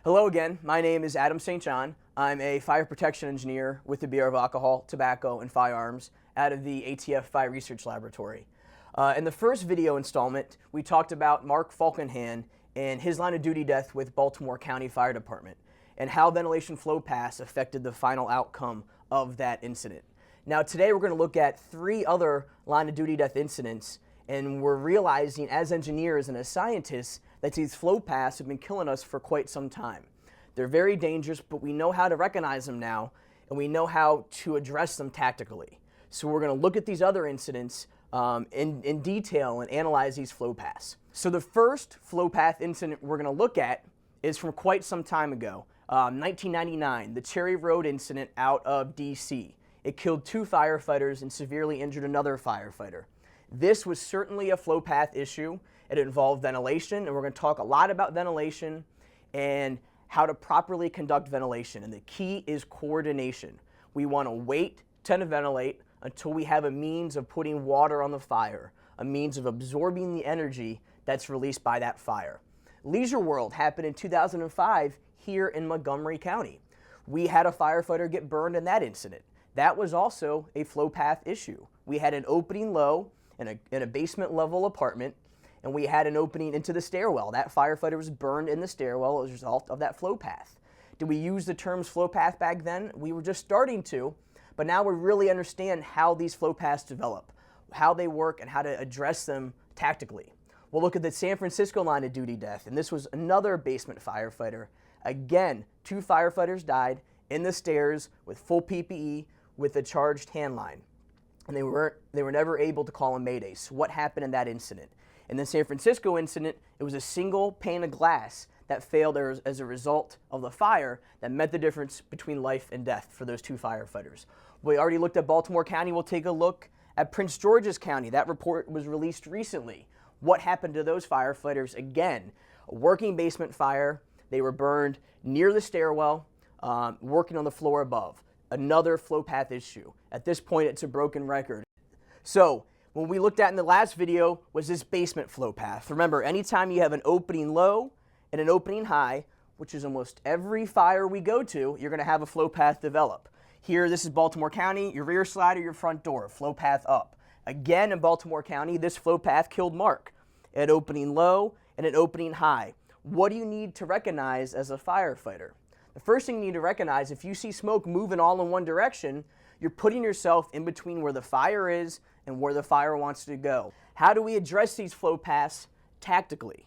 Hello again, my name is Adam St. John. I'm a fire protection engineer with the Bureau of Alcohol, Tobacco, and Firearms out of the ATF Fire Research Laboratory. In the first video installment, we talked about Mark Falkenhand and his line of duty death with Baltimore County Fire Department and how ventilation flow paths affected the final outcome of that incident. Now today we're going to look at 3 other line of duty death incidents, and we're realizing as engineers and as scientists that these flow paths have been killing us for quite some time. They're very dangerous, but we know how to recognize them now, and we know how to address them tactically. So we're going to look at these other incidents in detail and analyze these flow paths. So the first flow path incident we're going to look at is from quite some time ago, 1999, the Cherry Road incident out of DC. It killed 2 firefighters and severely injured another firefighter. This was certainly a flow path issue. It involved ventilation, and we're going to talk a lot about ventilation and how to properly conduct ventilation. And the key is coordination. We want to wait to ventilate until we have a means of putting water on the fire, a means of absorbing the energy that's released by that fire. Leisure World happened in 2005 here in Montgomery County. We had a firefighter get burned in that incident. That was also a flow path issue. We had an opening low in a basement level apartment, and we had an opening into the stairwell. That firefighter was burned in the stairwell as a result of that flow path. Did we use the terms flow path back then? We were just starting to, but now we really understand how these flow paths develop, how they work, and how to address them tactically. We'll look at the San Francisco line of duty death, and this was another basement firefighter. Again, 2 firefighters died in the stairs with full PPE with a charged hand line, and they were never able to call a mayday. So what happened in that incident? In the San Francisco incident, it was a single pane of glass that failed as a result of the fire that meant the difference between life and death for those 2 firefighters. We already looked at Baltimore County. We'll take a look at Prince George's County. That report was released recently. What happened to those firefighters? Again, a working basement fire. They were burned near the stairwell, working on the floor above. Another flow path issue. At this point, it's a broken record. So, when we looked at in the last video was this basement flow path. Remember, anytime you have an opening low and an opening high, which is almost every fire we go to, you're going to have a flow path develop. Here, this is Baltimore County, your rear slide or your front door, flow path up. Again, in Baltimore County, this flow path killed Mark. An opening low and an opening high. What do you need to recognize as a firefighter? The first thing you need to recognize, if you see smoke moving all in one direction, you're putting yourself in between where the fire is and where the fire wants to go. How do we address these flow paths tactically?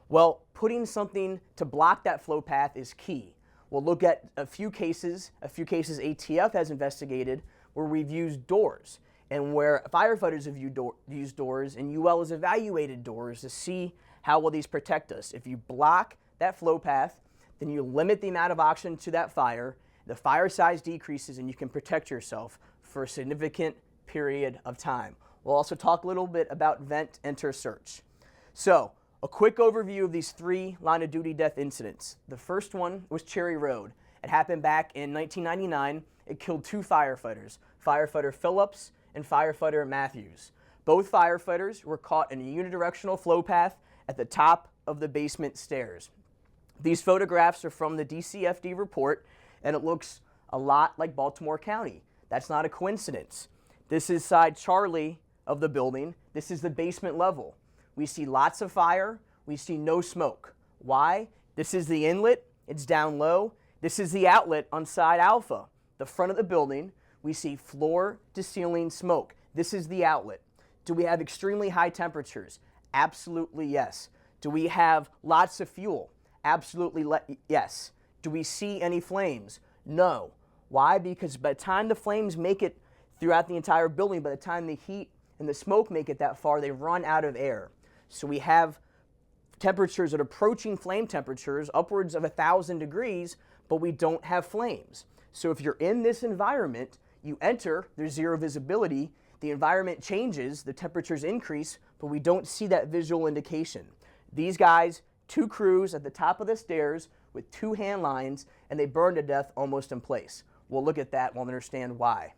Well, putting something to block that flow path is key. We'll look at a few cases ATF has investigated where we've used doors and where firefighters have used doors, and UL has evaluated doors to see how will these protect us. If you block that flow path, then you limit the amount of oxygen to that fire, the fire size decreases, and you can protect yourself for a significant period of time. We'll also talk a little bit about vent, enter, search. So, a quick overview of these 3 line of duty death incidents. The first one was Cherry Road. It happened back in 1999. It killed 2 firefighters, firefighter Phillips and firefighter Matthews. Both firefighters were caught in a unidirectional flow path at the top of the basement stairs. These photographs are from the DCFD report, and it looks a lot like Baltimore County. That's not a coincidence. This is side Charlie of the building. This is the basement level. We see lots of fire. We see no smoke. Why? This is the inlet. It's down low. This is the outlet on side Alpha, the front of the building. We see floor to ceiling smoke. This is the outlet. Do we have extremely high temperatures? Absolutely yes. Do we have lots of fuel? Absolutely yes. Do we see any flames? No. Why? Because by the time the flames make it throughout the entire building, by the time the heat and the smoke make it that far, they run out of air. So we have temperatures that are approaching flame temperatures, upwards of 1,000 degrees, but we don't have flames. So if you're in this environment, you enter, there's 0 visibility, the environment changes, the temperatures increase, but we don't see that visual indication. These guys, 2 crews at the top of the stairs with 2 hand lines, and they burned to death almost in place. We'll look at that. We'll understand why.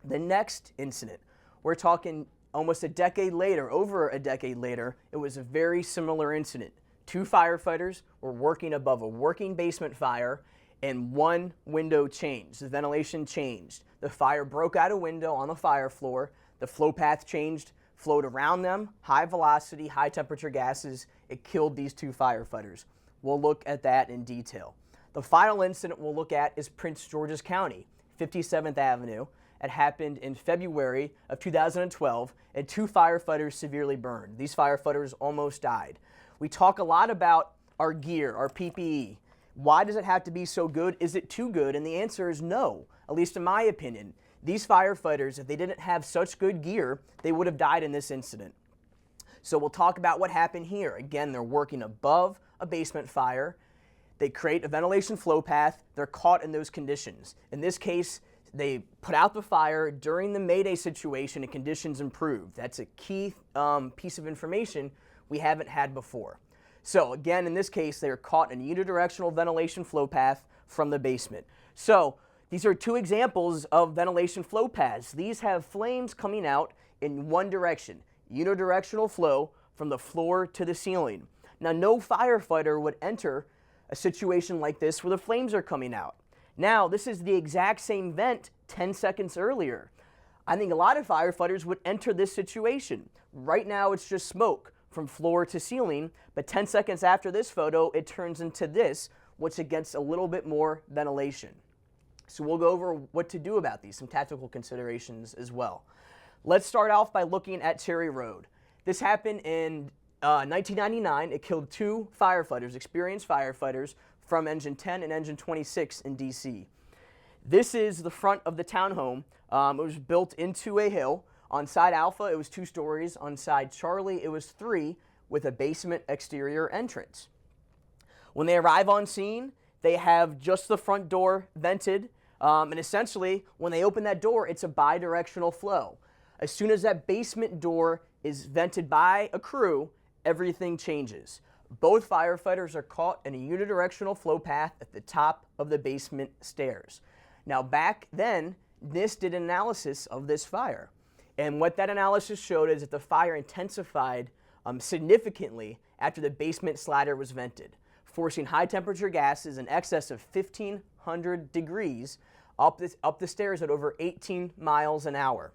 The next incident, we're talking almost a decade later, over a decade later, it was a very similar incident. 2 firefighters were working above a working basement fire, and one window changed. The ventilation changed. The fire broke out a window on the fire floor. The flow path changed, flowed around them, high velocity, high temperature gases. It killed these 2 firefighters. We'll look at that in detail. The final incident we'll look at is Prince George's County, 57th Avenue. It happened in February of 2012, and 2 firefighters severely burned. These firefighters almost died. We talk a lot about our gear, our PPE. Why does it have to be so good? Is it too good? And the answer is no, at least in my opinion. These firefighters, if they didn't have such good gear, they would have died in this incident. So we'll talk about what happened here. Again, they're working above a basement fire. They create a ventilation flow path. They're caught in those conditions. In this case, they put out the fire during the Mayday situation and conditions improved. That's a key piece of information we haven't had before. So again, in this case, they are caught in a unidirectional ventilation flow path from the basement. So these are 2 examples of ventilation flow paths. These have flames coming out in one direction, unidirectional flow from the floor to the ceiling. Now, no firefighter would enter a situation like this where the flames are coming out. Now, this is the exact same vent 10 seconds earlier. I think a lot of firefighters would enter this situation. Right now, it's just smoke from floor to ceiling, but 10 seconds after this photo, it turns into this, which gets a little bit more ventilation. So we'll go over what to do about these, some tactical considerations as well. Let's start off by looking at Cherry Road. This happened in 1999. It killed 2 firefighters, experienced firefighters, from Engine 10 and Engine 26 in DC. This is the front of the townhome. It was built into a hill. On side Alpha, it was 2 stories. On side Charlie, it was 3 with a basement exterior entrance. When they arrive on scene, they have just the front door vented, and essentially, when they open that door, it's a bidirectional flow. As soon as that basement door is vented by a crew, everything changes. Both firefighters are caught in a unidirectional flow path at the top of the basement stairs. Now, back then, NIST did an analysis of this fire. And what that analysis showed is that the fire intensified significantly after the basement slider was vented, forcing high temperature gases in excess of 1,500 degrees up the stairs at over 18 miles an hour.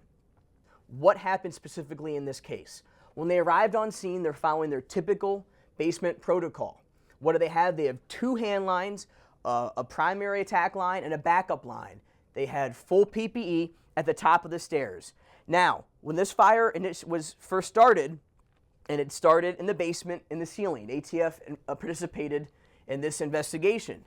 What happened specifically in this case? When they arrived on scene, they're following their typical basement protocol. What do they have? They have 2 hand lines, a primary attack line, and a backup line. They had full PPE at the top of the stairs. Now, when this fire was first started, and it started in the basement in the ceiling, ATF participated in this investigation.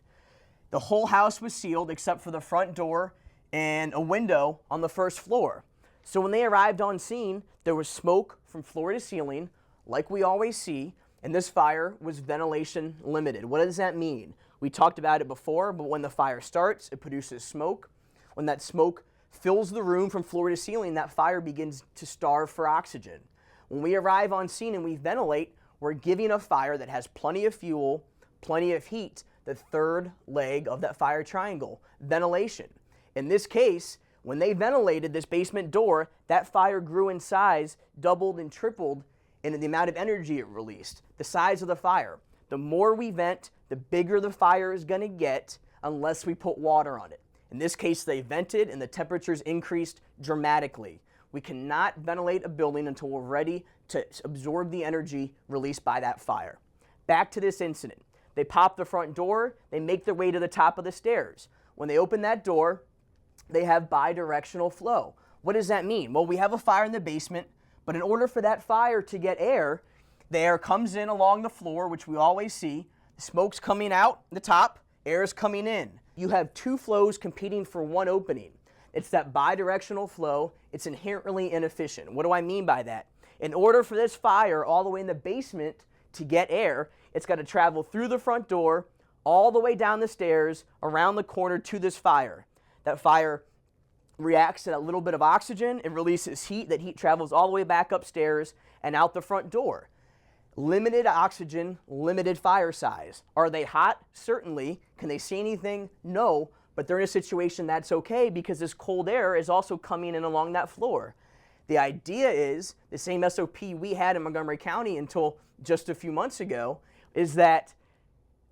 The whole house was sealed except for the front door and a window on the first floor. So when they arrived on scene, there was smoke from floor to ceiling, like we always see, and this fire was ventilation limited. What does that mean? We talked about it before, but when the fire starts, it produces smoke. When that smoke fills the room from floor to ceiling, that fire begins to starve for oxygen. When we arrive on scene and we ventilate, we're giving a fire that has plenty of fuel, plenty of heat, the third leg of that fire triangle, ventilation. In this case, when they ventilated this basement door, that fire grew in size, doubled and tripled in the amount of energy it released, the size of the fire. The more we vent, the bigger the fire is going to get unless we put water on it. In this case, they vented and the temperatures increased dramatically. We cannot ventilate a building until we're ready to absorb the energy released by that fire. Back to this incident. They pop the front door, they make their way to the top of the stairs. When they open that door, they have bidirectional flow. What does that mean? Well, we have a fire in the basement, but in order for that fire to get air, the air comes in along the floor, which we always see. The smoke's coming out the top, air is coming in. You have 2 flows competing for one opening. It's that bidirectional flow. It's inherently inefficient. What do I mean by that? In order for this fire all the way in the basement to get air, it's got to travel through the front door, all the way down the stairs, around the corner to this fire. That fire reacts to that little bit of oxygen and releases heat. That heat travels all the way back upstairs and out the front door. Limited oxygen, limited fire size. Are they hot? Certainly. Can they see anything? No. But they're in a situation that's okay because this cold air is also coming in along that floor. The idea is the same SOP we had in Montgomery County until just a few months ago. is that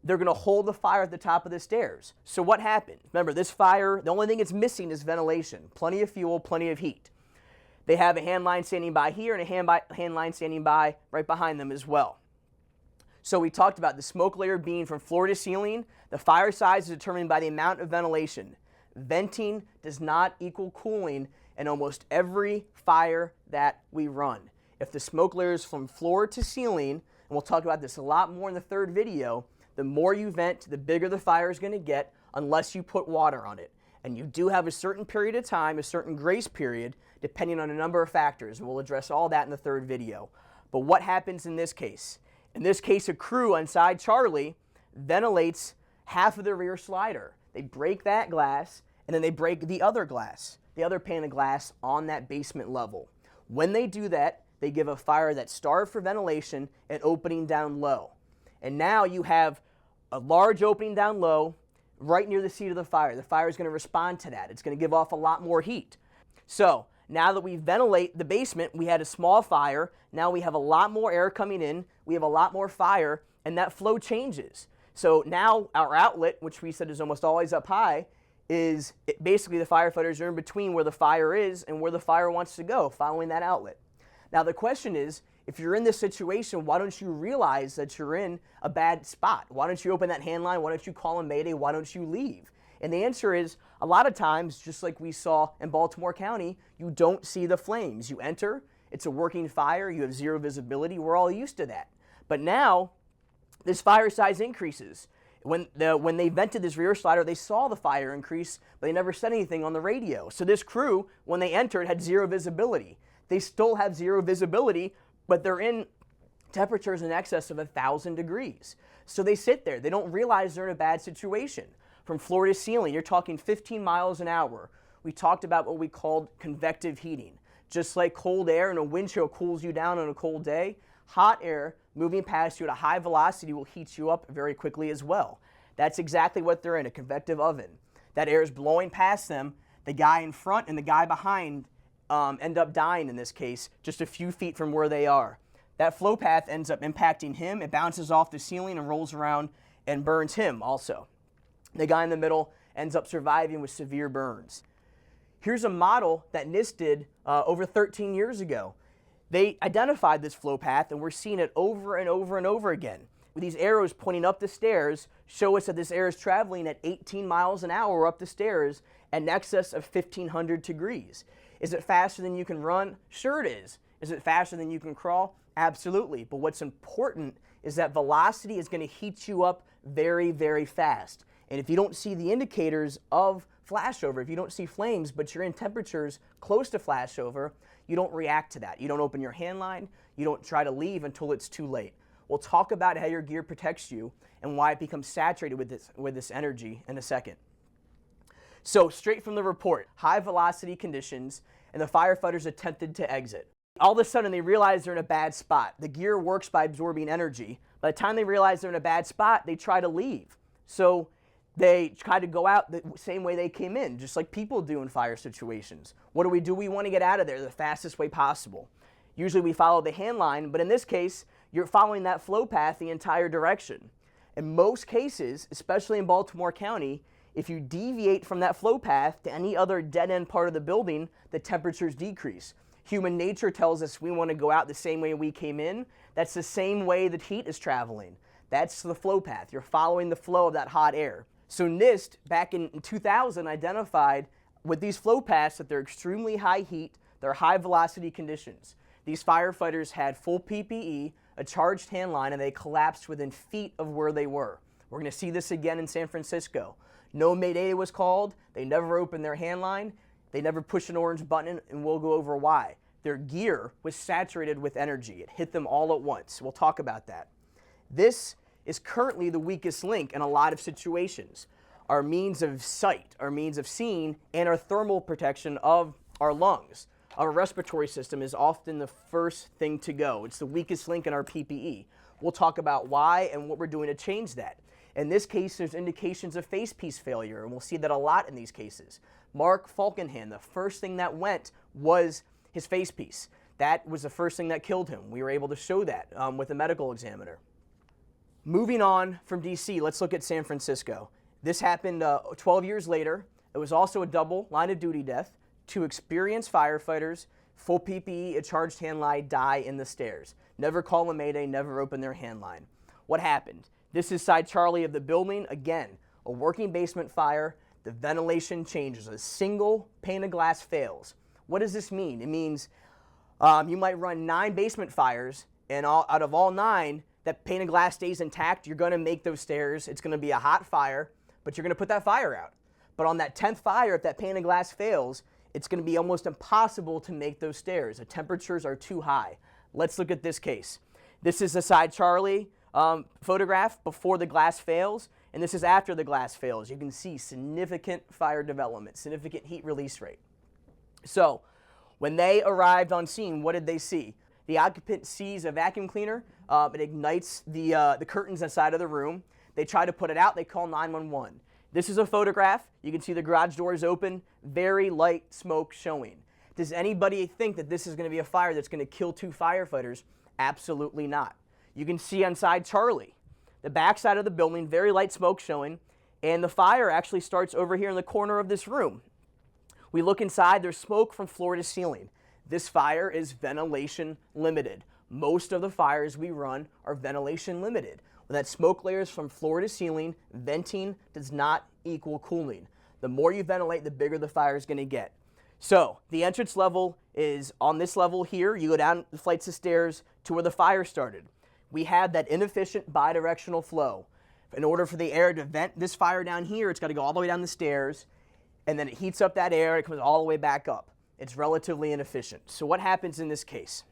they're going to hold the fire at the top of the stairs. So what happened? Remember, this fire, the only thing it's missing is ventilation. Plenty of fuel, plenty of heat. They have a hand line standing by here and a hand line standing by right behind them as well. So we talked about the smoke layer being from floor to ceiling. The fire size is determined by the amount of ventilation. Venting does not equal cooling in almost every fire that we run. If the smoke layer is from floor to ceiling, and we'll talk about this a lot more in the third video, the more you vent, the bigger the fire is going to get unless you put water on it. And you do have a certain period of time, a certain grace period, depending on a number of factors. We'll address all that in the third video. But what happens in this case? In this case, a crew on side Charlie ventilates half of the rear slider. They break that glass, and then they break the other glass, the other pane of glass on that basement level. When they do that, they give a fire that's starved for ventilation and opening down low. And now you have a large opening down low right near the seat of the fire. The fire is going to respond to that. It's going to give off a lot more heat. So now that we ventilate the basement, we had a small fire. Now we have a lot more air coming in. We have a lot more fire, and that flow changes. So now our outlet, which we said is almost always up high, is basically the firefighters are in between where the fire is and where the fire wants to go, following that outlet. Now the question is, if you're in this situation, why don't you realize that you're in a bad spot? Why don't you open that hand line? Why don't you call a mayday? Why don't you leave? And the answer is, a lot of times, just like we saw in Baltimore County, you don't see the flames. You enter, it's a working fire, you have zero visibility. We're all used to that. But now, this fire size increases. When they vented this rear slider, they saw the fire increase, but they never said anything on the radio. So this crew, when they entered, had zero visibility. They still have zero visibility, but they're in temperatures in excess of 1,000 degrees. So they sit there. They don't realize they're in a bad situation. From floor to ceiling, you're talking 15 miles an hour. We talked about what we called convective heating. Just like cold air in a wind chill cools you down on a cold day, hot air moving past you at a high velocity will heat you up very quickly as well. That's exactly what they're in, a convective oven. That air is blowing past them. The guy in front and the guy behind end up dying in this case, just a few feet from where they are. That flow path ends up impacting him. It bounces off the ceiling and rolls around and burns him also. The guy in the middle ends up surviving with severe burns. Here's a model that NIST did over 13 years ago. They identified this flow path, and we're seeing it over and over and over again. With these arrows pointing up the stairs, show us that this air is traveling at 18 miles an hour up the stairs at an excess of 1,500 degrees. Is it faster than you can run? Sure it is. Is it faster than you can crawl? Absolutely. But what's important is that velocity is going to heat you up very, very fast. And if you don't see the indicators of flashover, if you don't see flames, but you're in temperatures close to flashover, you don't react to that. You don't open your hand line. You don't try to leave until it's too late. We'll talk about how your gear protects you and why it becomes saturated with this energy in a second. So straight from the report, high velocity conditions, and the firefighters attempted to exit. All of a sudden they realize they're in a bad spot. The gear works by absorbing energy. By the time they realize they're in a bad spot, they try to leave. So they try to go out the same way they came in, just like people do in fire situations. What do? We want to get out of there the fastest way possible. Usually we follow the hand line, but in this case, you're following that flow path the entire direction. In most cases, especially in Baltimore County, if you deviate from that flow path to any other dead-end part of the building, the temperatures decrease. Human nature tells us we want to go out the same way we came in. That's the same way that heat is traveling. That's the flow path. You're following the flow of that hot air. So NIST, back in 2000, identified with these flow paths that they're extremely high heat, they're high velocity conditions. These firefighters had full PPE, a charged hand line, and they collapsed within feet of where they were. We're going to see this again in San Francisco. No Mayday was called. They never opened their hand line. They never pushed an orange button, and we'll go over why. Their gear was saturated with energy. It hit them all at once. We'll talk about that. This is currently the weakest link in a lot of situations. Our means of sight, our means of seeing, and our thermal protection of our lungs. Our respiratory system is often the first thing to go. It's the weakest link in our PPE. We'll talk about why and what we're doing to change that. In this case, there's indications of facepiece failure, and we'll see that a lot in these cases. Mark Falkenhand, the first thing that went was his facepiece. That was the first thing that killed him. We were able to show that with a medical examiner. Moving on from DC, let's look at San Francisco. This happened 12 years later. It was also a double line of duty death. 2 experienced firefighters, full PPE, a charged hand line, die in the stairs. Never call a mayday, never open their hand line. What happened? This is side Charlie of the building. Again, a working basement fire. The ventilation changes. A single pane of glass fails. What does this mean? It means you might run 9 basement fires, and out of all 9, that pane of glass stays intact. You're going to make those stairs. It's going to be a hot fire, but you're going to put that fire out. But on that 10th fire, if that pane of glass fails, it's going to be almost impossible to make those stairs. The temperatures are too high. Let's look at this case. This is the side Charlie photograph before the glass fails, and this is after the glass fails. You can see significant fire development, significant heat release rate. So when they arrived on scene, what did they see? The occupant sees a vacuum cleaner. It ignites the curtains inside of the room. They try to put it out. They call 911. This is a photograph. You can see the garage doors open, very light smoke showing. Does anybody think that this is going to be a fire that's going to kill 2 firefighters? Absolutely not. You can see on side Charlie, the back side of the building, very light smoke showing, and the fire actually starts over here in the corner of this room. We look inside, there's smoke from floor to ceiling. This fire is ventilation limited. Most of the fires we run are ventilation limited. When that smoke layers from floor to ceiling, venting does not equal cooling. The more you ventilate, the bigger the fire is going to get. So the entrance level is on this level here. You go down the flights of stairs to where the fire started. We have that inefficient bidirectional flow. In order for the air to vent this fire down here, it's got to go all the way down the stairs, and then it heats up that air, it comes all the way back up. It's relatively inefficient. So what happens in this case?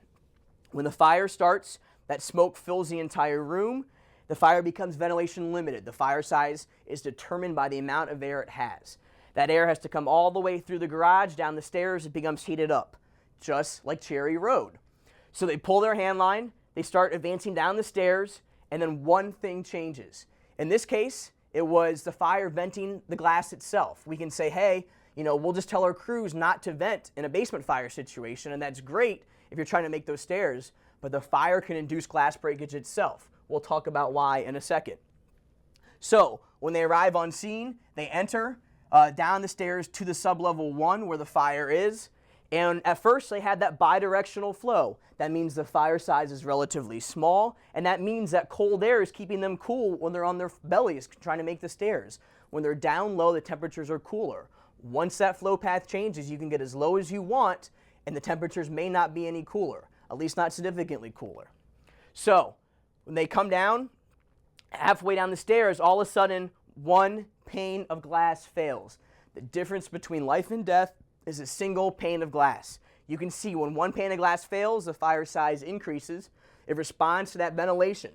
When the fire starts, that smoke fills the entire room. The fire becomes ventilation limited. The fire size is determined by the amount of air it has. That air has to come all the way through the garage, down the stairs, it becomes heated up, just like Cherry Road. So they pull their hand line, they start advancing down the stairs, and then one thing changes. In this case, it was the fire venting the glass itself. We can say, hey, we'll just tell our crews not to vent in a basement fire situation, and that's great if you're trying to make those stairs, but the fire can induce glass breakage itself. We'll talk about why in a second. So when they arrive on scene, they enter down the stairs to the sublevel 1 where the fire is, and at first they had that bidirectional flow. That means the fire size is relatively small, and that means that cold air is keeping them cool when they're on their bellies trying to make the stairs. When they're down low, the temperatures are cooler. Once that flow path changes, you can get as low as you want, and the temperatures may not be any cooler, at least not significantly cooler. So when they come down, halfway down the stairs, all of a sudden, one pane of glass fails. The difference between life and death is a single pane of glass. You can see when one pane of glass fails, the fire size increases. It responds to that ventilation.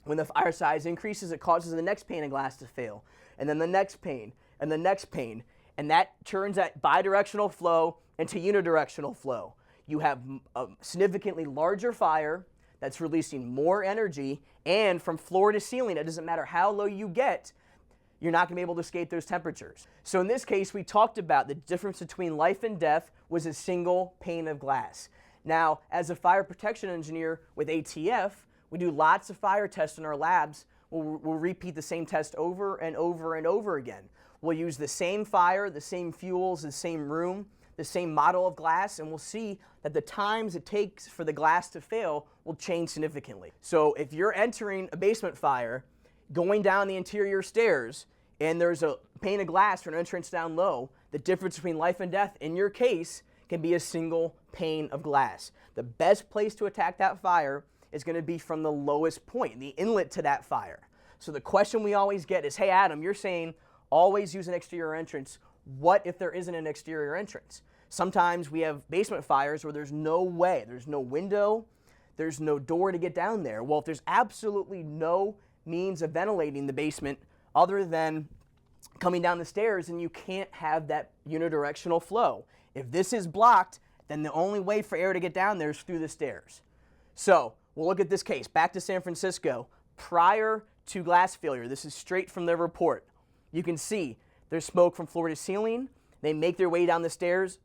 When the fire size increases, it causes the next pane of glass to fail, and then the next pane, and the next pane, and that turns that bidirectional flow into unidirectional flow. You have a significantly larger fire that's releasing more energy, and from floor to ceiling, it doesn't matter how low you get, you're not going to be able to escape those temperatures. So in this case, we talked about the difference between life and death was a single pane of glass. Now, as a fire protection engineer with ATF, we do lots of fire tests in our labs. We'll repeat the same test over and over and over again. We'll use the same fire, the same fuels, the same room, the same model of glass, and we'll see that the times it takes for the glass to fail will change significantly. So if you're entering a basement fire, going down the interior stairs, and there's a pane of glass for an entrance down low, the difference between life and death, in your case, can be a single pane of glass. The best place to attack that fire is going to be from the lowest point, the inlet to that fire. So the question we always get is, hey Adam, you're saying always use an exterior entrance. What if there isn't an exterior entrance? Sometimes we have basement fires where there's no way, there's no window, there's no door to get down there. Well, if there's absolutely no means of ventilating the basement other than coming down the stairs, and you can't have that unidirectional flow. If this is blocked, then the only way for air to get down there is through the stairs. So we'll look at this case. Back to San Francisco. Prior to glass failure, this is straight from their report. You can see there's smoke from floor to ceiling. They make their way down the stairs.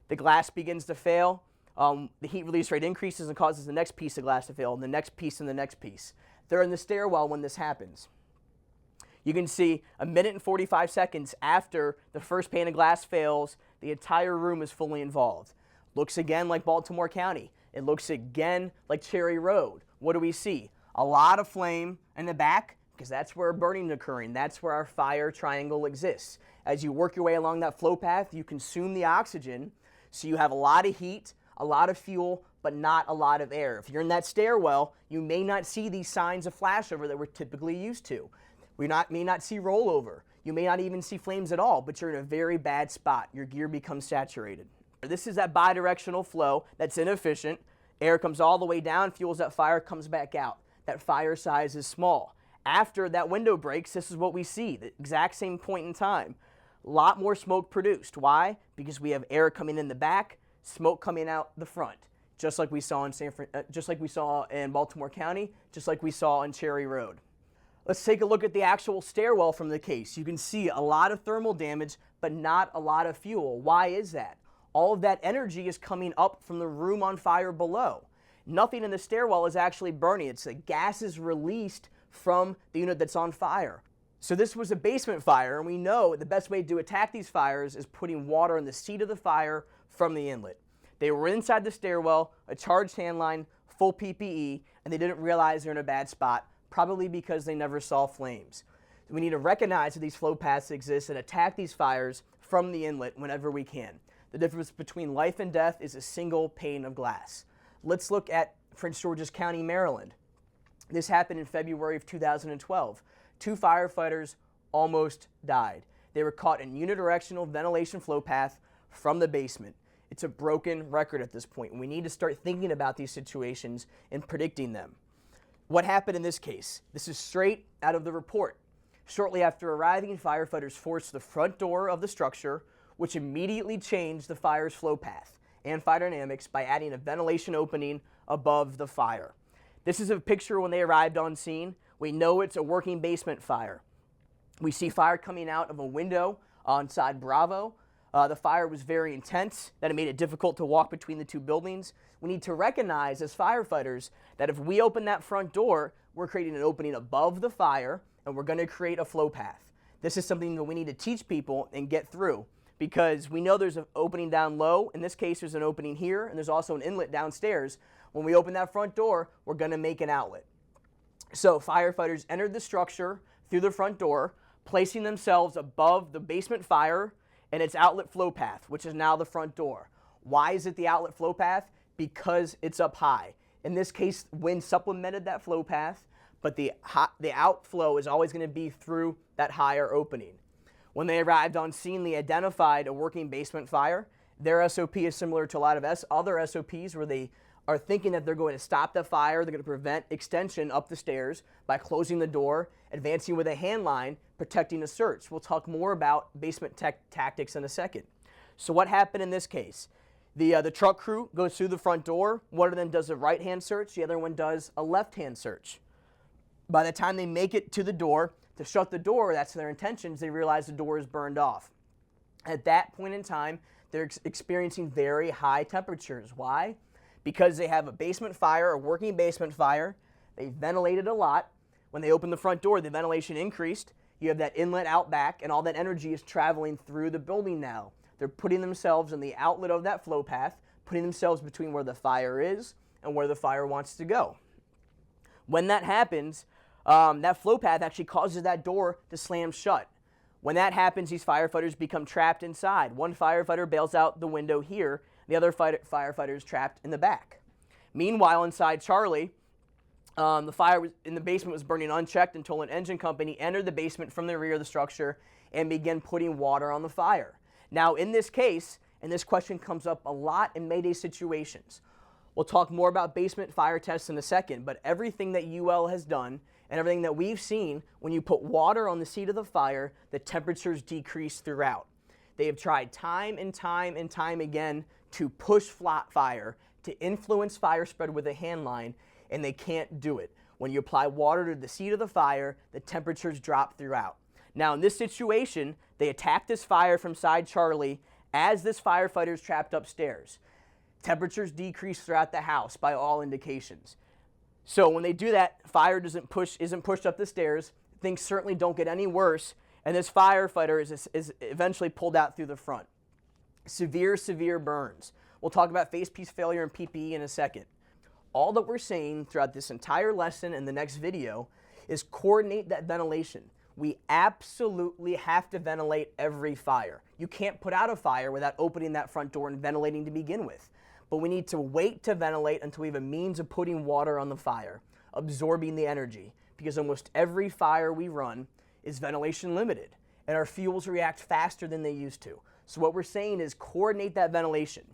The glass begins to fail. The heat release rate increases and causes the next piece of glass to fail, and the next piece and the next piece. They're in the stairwell when this happens. You can see a minute and 45 seconds after the first pane of glass fails, the entire room is fully involved. Looks again like Baltimore County. It looks again like Cherry Road. What do we see? A lot of flame in the back, because that's where burning is occurring. That's where our fire triangle exists. As you work your way along that flow path, you consume the oxygen, so you have a lot of heat, a lot of fuel, but not a lot of air. If you're in that stairwell, you may not see these signs of flashover that we're typically used to. We may not see rollover. You may not even see flames at all, but you're in a very bad spot. Your gear becomes saturated. This is that bidirectional flow that's inefficient. Air comes all the way down, fuels that fire, comes back out. That fire size is small. After that window breaks, this is what we see, the exact same point in time. A lot more smoke produced. Why? Because we have air coming in the back, smoke coming out the front, just like we saw in Baltimore County, just like we saw on Cherry Road. Let's take a look at the actual stairwell from the case. You can see a lot of thermal damage, but not a lot of fuel. Why is that? All of that energy is coming up from the room on fire below. Nothing in the stairwell is actually burning. It's the gases released from the unit that's on fire. So this was a basement fire, and we know the best way to attack these fires is putting water in the seat of the fire from the inlet. They were inside the stairwell, a charged hand line, full PPE, and they didn't realize they're in a bad spot, probably because they never saw flames. We need to recognize that these flow paths exist and attack these fires from the inlet whenever we can. The difference between life and death is a single pane of glass. Let's look at Prince George's County, Maryland. This happened in February of 2012. 2 firefighters almost died. They were caught in unidirectional ventilation flow path from the basement. It's a broken record at this point, and we need to start thinking about these situations and predicting them. What happened in this case? This is straight out of the report. Shortly after arriving, firefighters forced the front door of the structure, which immediately changed the fire's flow path and fire dynamics by adding a ventilation opening above the fire. This is a picture when they arrived on scene. We know it's a working basement fire. We see fire coming out of a window on side Bravo. The fire was very intense, that it made it difficult to walk between the two buildings. We need to recognize as firefighters that if we open that front door, we're creating an opening above the fire, and we're going to create a flow path. This is something that we need to teach people and get through, because we know there's an opening down low. In this case, there's an opening here, and there's also an inlet downstairs. When we open that front door, we're going to make an outlet. So firefighters entered the structure through the front door, placing themselves above the basement fire and its outlet flow path, which is now the front door. Why is it the outlet flow path? Because it's up high. In this case, wind supplemented that flow path, but the outflow is always going to be through that higher opening. When they arrived on scene, they identified a working basement fire. Their SOP is similar to a lot of other SOPs where they are thinking that they're going to stop the fire, they're going to prevent extension up the stairs by closing the door, advancing with a hand line, protecting a search. We'll talk more about basement tactics in a second. So what happened in this case? The truck crew goes through the front door. One of them does a right-hand search, the other one does a left-hand search. By the time they make it to the door, to shut the door, that's their intentions, they realize the door is burned off. At that point in time, they're experiencing very high temperatures. Why? Because they have a basement fire, a working basement fire. They ventilated a lot. When they opened the front door, the ventilation increased. You have that inlet out back, and all that energy is traveling through the building now. They're putting themselves in the outlet of that flow path, putting themselves between where the fire is and where the fire wants to go. When that happens, that flow path actually causes that door to slam shut. When that happens, these firefighters become trapped inside. One firefighter bails out the window here. The other firefighter is trapped in the back. Meanwhile, inside Charlie, the fire in the basement was burning unchecked until an engine company entered the basement from the rear of the structure and began putting water on the fire. Now, in this case, and this question comes up a lot in Mayday situations, we'll talk more about basement fire tests in a second, but everything that UL has done and everything that we've seen, when you put water on the seat of the fire, the temperatures decrease throughout. They have tried time and time and time again to push flat fire, to influence fire spread with a hand line, and they can't do it. When you apply water to the seat of the fire, the temperatures drop throughout. Now, in this situation, they attacked this fire from side Charlie as this firefighter is trapped upstairs. Temperatures decrease throughout the house by all indications. So when they do that, fire isn't pushed up the stairs, things certainly don't get any worse, and this firefighter is eventually pulled out through the front. Severe, severe burns. We'll talk about facepiece failure and PPE in a second. All that we're saying throughout this entire lesson and the next video is coordinate that ventilation. We absolutely have to ventilate every fire. You can't put out a fire without opening that front door and ventilating to begin with. But we need to wait to ventilate until we have a means of putting water on the fire, absorbing the energy, because almost every fire we run is ventilation limited, and our fuels react faster than they used to. So what we're saying is coordinate that ventilation.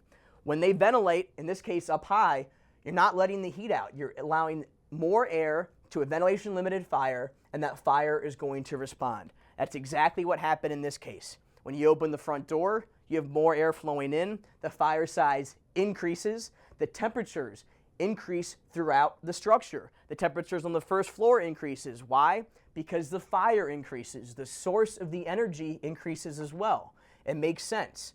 When they ventilate, in this case up high, you're not letting the heat out. You're allowing more air to a ventilation limited fire, and that fire is going to respond. That's exactly what happened in this case. When you open the front door, you have more air flowing in, the fire size increases, the temperatures increase throughout the structure. The temperatures on the first floor increases. Why? Because the fire increases. The source of the energy increases as well. It makes sense.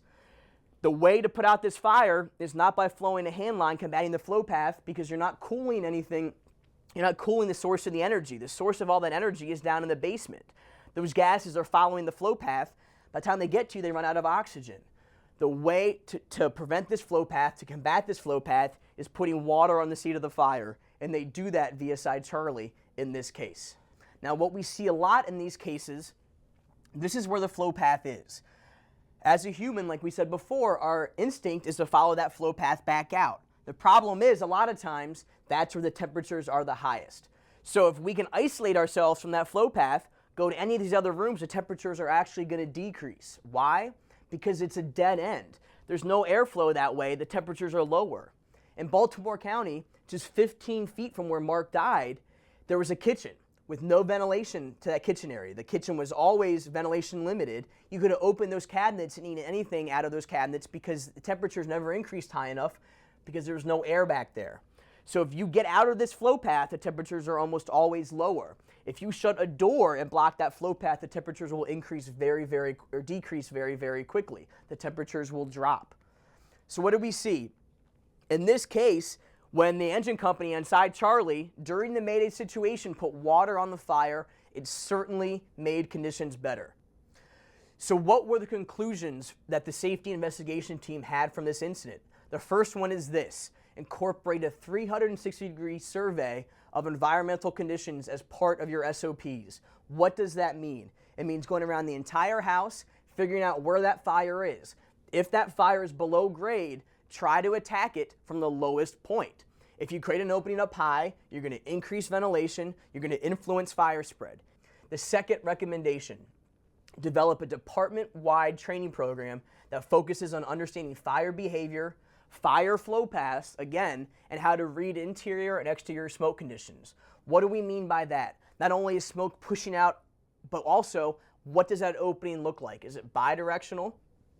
The way to put out this fire is not by flowing a hand line combating the flow path, because you're not cooling anything. You're not cooling the source of the energy. The source of all that energy is down in the basement. Those gases are following the flow path. By the time they get to you, they run out of oxygen. The way to prevent this flow path, to combat this flow path, is putting water on the seat of the fire, and they do that via side Charlie in this case. Now, what we see a lot in these cases, this is where the flow path is. As a human, like we said before, our instinct is to follow that flow path back out. The problem is, a lot of times, that's where the temperatures are the highest. So if we can isolate ourselves from that flow path, go to any of these other rooms, the temperatures are actually going to decrease. Why? Because it's a dead end. There's no airflow that way. The temperatures are lower. In Baltimore County, just 15 feet from where Mark died, there was a kitchen with no ventilation to that kitchen area. The kitchen was always ventilation limited. You could have opened those cabinets and eaten anything out of those cabinets because the temperatures never increased high enough because there was no air back there. So if you get out of this flow path, the temperatures are almost always lower. If you shut a door and block that flow path, the temperatures will decrease very, very quickly. The temperatures will drop. So what do we see? In this case, when the engine company inside Charlie, during the Mayday situation, put water on the fire, it certainly made conditions better. So what were the conclusions that the safety investigation team had from this incident? The first one is this: incorporate a 360-degree survey of environmental conditions as part of your SOPs. What does that mean? It means going around the entire house, figuring out where that fire is. If that fire is below grade, try to attack it from the lowest point. If you create an opening up high, you're going to increase ventilation, you're going to influence fire spread. The second recommendation: develop a department-wide training program that focuses on understanding fire behavior, fire flow paths, again, and how to read interior and exterior smoke conditions. What do we mean by that? Not only is smoke pushing out, but also, what does that opening look like? Is it bidirectional?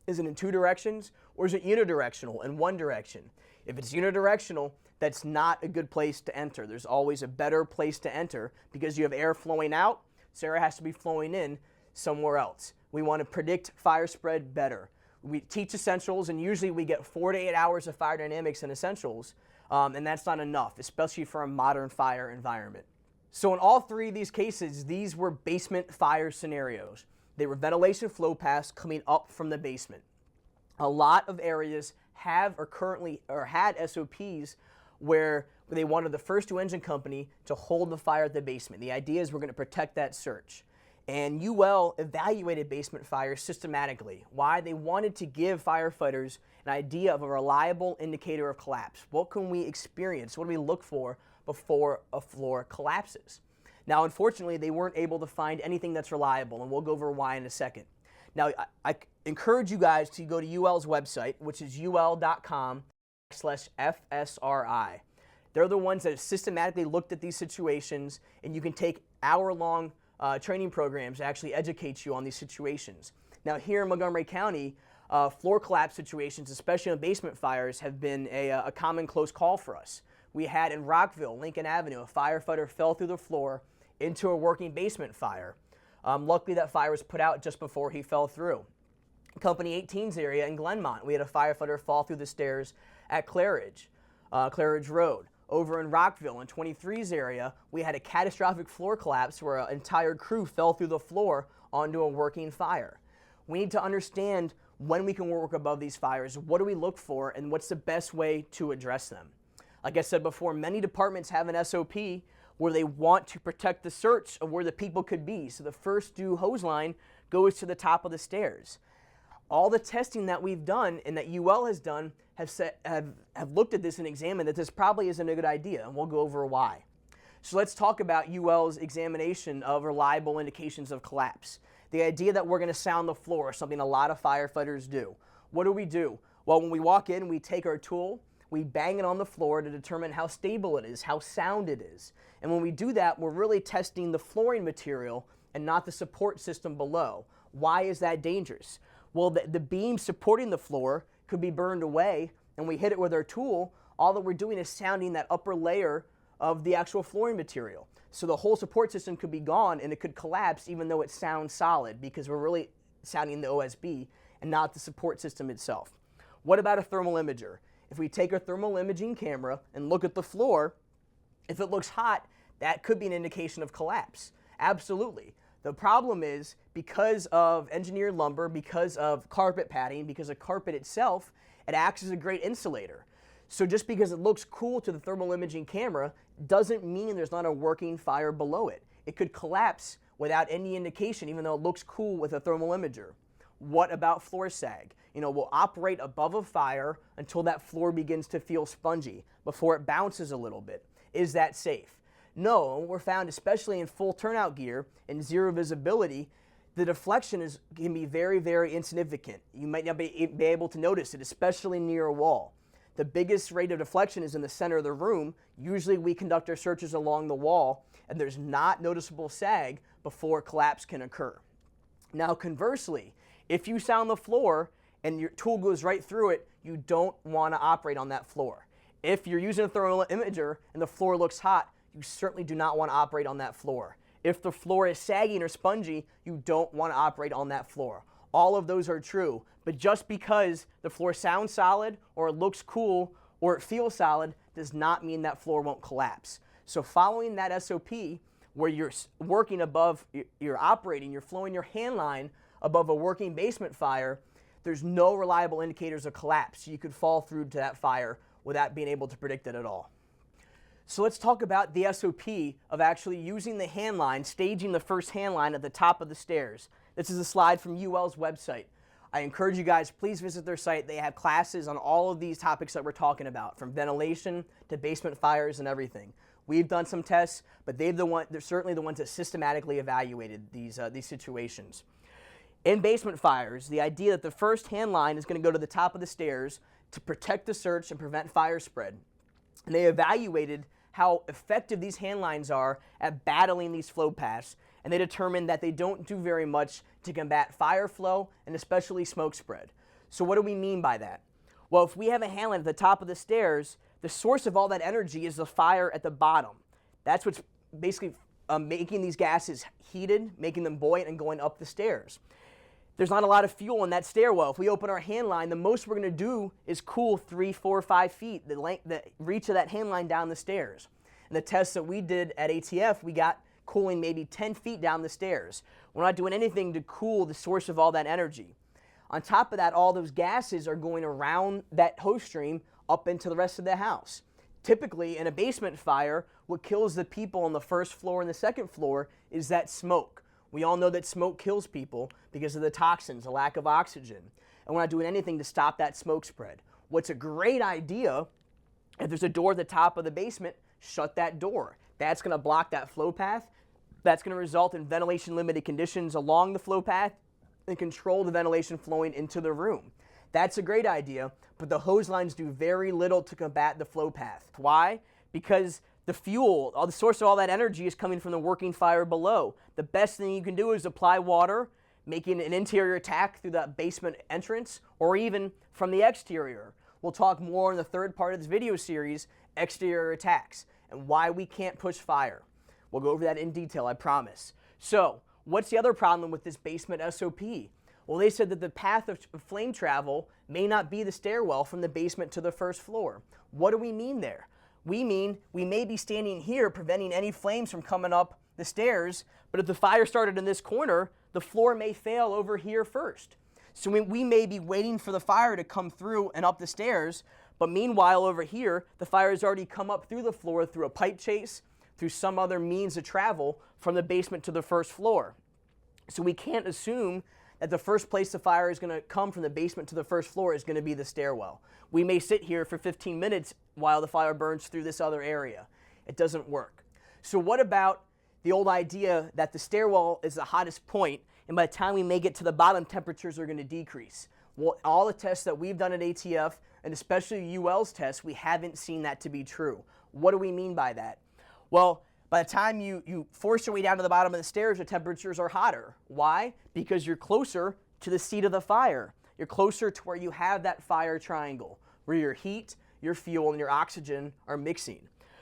Is it in two directions? Or is it unidirectional in one direction? If it's unidirectional, that's not a good place to enter. There's always a better place to enter because you have air flowing out, so air has to be flowing in somewhere else. We want to predict fire spread better. We teach essentials, and usually we get 4 to 8 hours of fire dynamics in essentials, and that's not enough, especially for a modern fire environment. So in all three of these cases, these were basement fire scenarios. They were ventilation flow paths coming up from the basement. A lot of areas have or currently or had SOPs where they wanted the first two engine company to hold the fire at the basement. The idea is we're going to protect that search. And UL evaluated basement fires systematically. Why? They wanted to give firefighters an idea of a reliable indicator of collapse. What can we experience? What do we look for before a floor collapses? Now, unfortunately, they weren't able to find anything that's reliable, and we'll go over why in a second. Now, I encourage you guys to go to UL's website, which is ul.com/FSRI. They're the ones that have systematically looked at these situations, and you can take hour-long training programs to actually educate you on these situations. Now, here in Montgomery County, floor collapse situations, especially on basement fires, have been a common close call for us. We had in Rockville, Lincoln Avenue, a firefighter fell through the floor into a working basement fire. Luckily, that fire was put out just before he fell through. Company 18's area in Glenmont, we had a firefighter fall through the stairs at Claridge Road. Over in Rockville, in 23's area, we had a catastrophic floor collapse where an entire crew fell through the floor onto a working fire. We need to understand when we can work above these fires, what do we look for, and what's the best way to address them. Like I said before, many departments have an SOP where they want to protect the search of where the people could be. So the first due hose line goes to the top of the stairs. All the testing that we've done and that UL has done have looked at this and examined that this probably isn't a good idea, and we'll go over why. So let's talk about UL's examination of reliable indications of collapse. The idea that we're going to sound the floor is something a lot of firefighters do. What do? Well, when we walk in, we take our tool, we bang it on the floor to determine how stable it is, how sound it is. And when we do that, we're really testing the flooring material and not the support system below. Why is that dangerous? Well, the beam supporting the floor could be burned away, and we hit it with our tool. All that we're doing is sounding that upper layer of the actual flooring material. So the whole support system could be gone, and it could collapse even though it sounds solid, because we're really sounding the OSB and not the support system itself. What about a thermal imager? If we take a thermal imaging camera and look at the floor, if it looks hot, that could be an indication of collapse. Absolutely. The problem is, because of engineered lumber, because of carpet padding, because of carpet itself, it acts as a great insulator. So just because it looks cool to the thermal imaging camera doesn't mean there's not a working fire below it. It could collapse without any indication, even though it looks cool with a thermal imager. What about floor sag? We'll operate above a fire until that floor begins to feel spongy before it bounces a little bit. Is that safe? No, we're found, especially in full turnout gear and zero visibility, the deflection can be very, very insignificant. You might not be able to notice it, especially near a wall. The biggest rate of deflection is in the center of the room. Usually we conduct our searches along the wall, and there's not noticeable sag before collapse can occur. Now conversely, if you sound the floor and your tool goes right through it, you don't want to operate on that floor. If you're using a thermal imager and the floor looks hot, you certainly do not want to operate on that floor. If the floor is sagging or spongy, you don't want to operate on that floor. All of those are true, but just because the floor sounds solid or it looks cool or it feels solid does not mean that floor won't collapse. So following that SOP, where you're working above, you're flowing your hand line above a working basement fire, there's no reliable indicators of collapse. You could fall through to that fire without being able to predict it at all. So let's talk about the SOP of actually using the hand line, staging the first hand line at the top of the stairs. This is a slide from UL's website. I encourage you guys, please visit their site. They have classes on all of these topics that we're talking about, from ventilation to basement fires and everything. We've done some tests, but they're certainly the ones that systematically evaluated these situations. In basement fires, the idea that the first hand line is going to go to the top of the stairs to protect the search and prevent fire spread. And they evaluated how effective these hand lines are at battling these flow paths, and they determined that they don't do very much to combat fire flow and especially smoke spread. So what do we mean by that? Well, if we have a hand line at the top of the stairs, the source of all that energy is the fire at the bottom. That's what's basically making these gases heated, making them buoyant, and going up the stairs. There's not a lot of fuel in that stairwell. If we open our hand line, the most we're going to do is cool 3, 4, 5 feet, the reach of that hand line down the stairs. In the tests that we did at ATF, we got cooling maybe 10 feet down the stairs. We're not doing anything to cool the source of all that energy. On top of that, all those gases are going around that hose stream up into the rest of the house. Typically, in a basement fire, what kills the people on the first floor and the second floor is that smoke. We all know that smoke kills people because of the toxins, the lack of oxygen. And we're not doing anything to stop that smoke spread. What's a great idea, if there's a door at the top of the basement, shut that door. That's going to block that flow path. That's going to result in ventilation limited conditions along the flow path and control the ventilation flowing into the room. That's a great idea, but the hose lines do very little to combat the flow path. Why? Because the fuel, the source of all that energy is coming from the working fire below. The best thing you can do is apply water, making an interior attack through that basement entrance, or even from the exterior. We'll talk more in the third part of this video series, exterior attacks, and why we can't push fire. We'll go over that in detail, I promise. So, what's the other problem with this basement SOP? Well, they said that the path of flame travel may not be the stairwell from the basement to the first floor. What do we mean there? We mean we may be standing here preventing any flames from coming up the stairs, but if the fire started in this corner, the floor may fail over here first. So we may be waiting for the fire to come through and up the stairs, but meanwhile over here, the fire has already come up through the floor through a pipe chase, through some other means of travel from the basement to the first floor. So we can't assume that the first place the fire is going to come from the basement to the first floor is going to be the stairwell. We may sit here for 15 minutes while the fire burns through this other area. It doesn't work. So what about the old idea that the stairwell is the hottest point, and by the time we make it to the bottom, temperatures are going to decrease? Well, all the tests that we've done at ATF, and especially UL's tests, we haven't seen that to be true. What do we mean by that? Well, by the time you force your way down to the bottom of the stairs, the temperatures are hotter. Why? Because you're closer to the seat of the fire. You're closer to where you have that fire triangle, where your heat, your fuel, and your oxygen are mixing.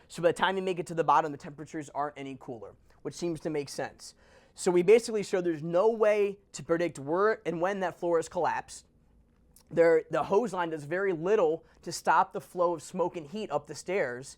So by the time you make it to the bottom, the temperatures aren't any cooler, which seems to make sense. So we basically show there's no way to predict where and when that floor is collapsed. The hose line does very little to stop the flow of smoke and heat up the stairs.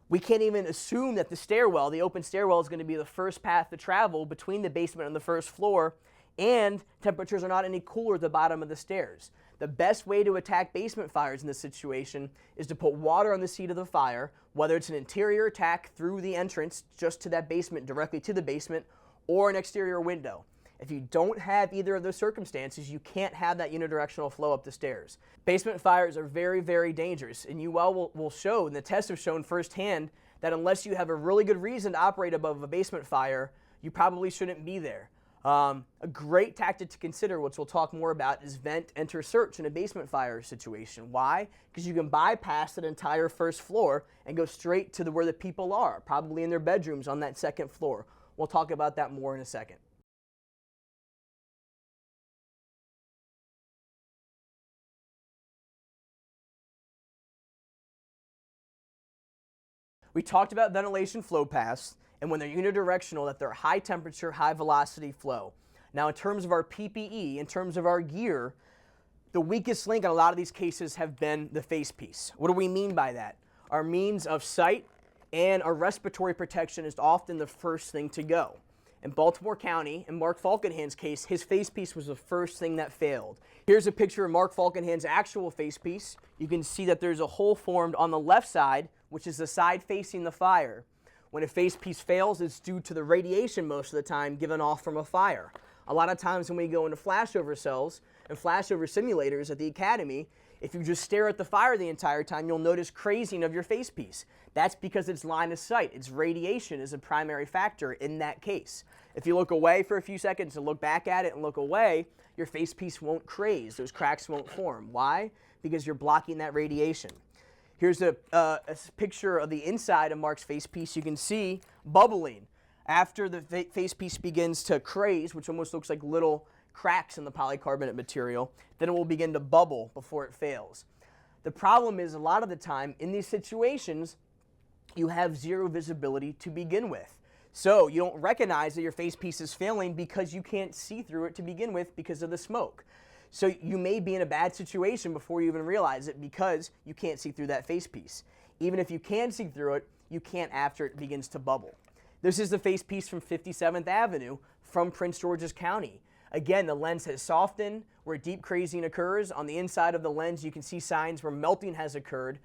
We can't even assume that the stairwell, the open stairwell, is going to be the first path to travel between the basement and the first floor, and temperatures are not any cooler at the bottom of the stairs. The best way to attack basement fires in this situation is to put water on the seat of the fire, whether it's an interior attack through the entrance just to that basement, directly to the basement, or an exterior window. If you don't have either of those circumstances, you can't have that unidirectional flow up the stairs. Basement fires are very, very dangerous, and UL will show, and the tests have shown firsthand, that unless you have a really good reason to operate above a basement fire, you probably shouldn't be there. A great tactic to consider, which we'll talk more about, is vent, enter, search in a basement fire situation. Why? Because you can bypass that entire first floor and go straight to where the people are, probably in their bedrooms on that second floor. We'll talk about that more in a second. We talked about ventilation flow paths, and when they're unidirectional, that they're high temperature, high velocity flow. Now in terms of our PPE, in terms of our gear, the weakest link in a lot of these cases have been the facepiece. What do we mean by that? Our means of sight and our respiratory protection is often the first thing to go. In Baltimore County, in Mark Falkenhand's case, his facepiece was the first thing that failed. Here's a picture of Mark Falkenhand's actual facepiece. You can see that there's a hole formed on the left side, which is the side facing the fire. When a facepiece fails, it's due to the radiation most of the time given off from a fire. A lot of times when we go into flashover cells and flashover simulators at the academy, if you just stare at the fire the entire time, you'll notice crazing of your facepiece. That's because it's line of sight. Its radiation is a primary factor in that case. If you look away for a few seconds and look back at it and look away, your facepiece won't craze. Those cracks won't form. Why? Because you're blocking that radiation. Here's a picture of the inside of Mark's facepiece. You can see bubbling. After the facepiece begins to craze, which almost looks like little cracks in the polycarbonate material, then it will begin to bubble before it fails. The problem is a lot of the time in these situations, you have zero visibility to begin with. So you don't recognize that your facepiece is failing because you can't see through it to begin with because of the smoke. So you may be in a bad situation before you even realize it because you can't see through that facepiece. Even if you can see through it, you can't after it begins to bubble. This is the facepiece from 57th Avenue from Prince George's County. Again, the lens has softened where deep crazing occurs. On the inside of the lens, you can see signs where melting has occurred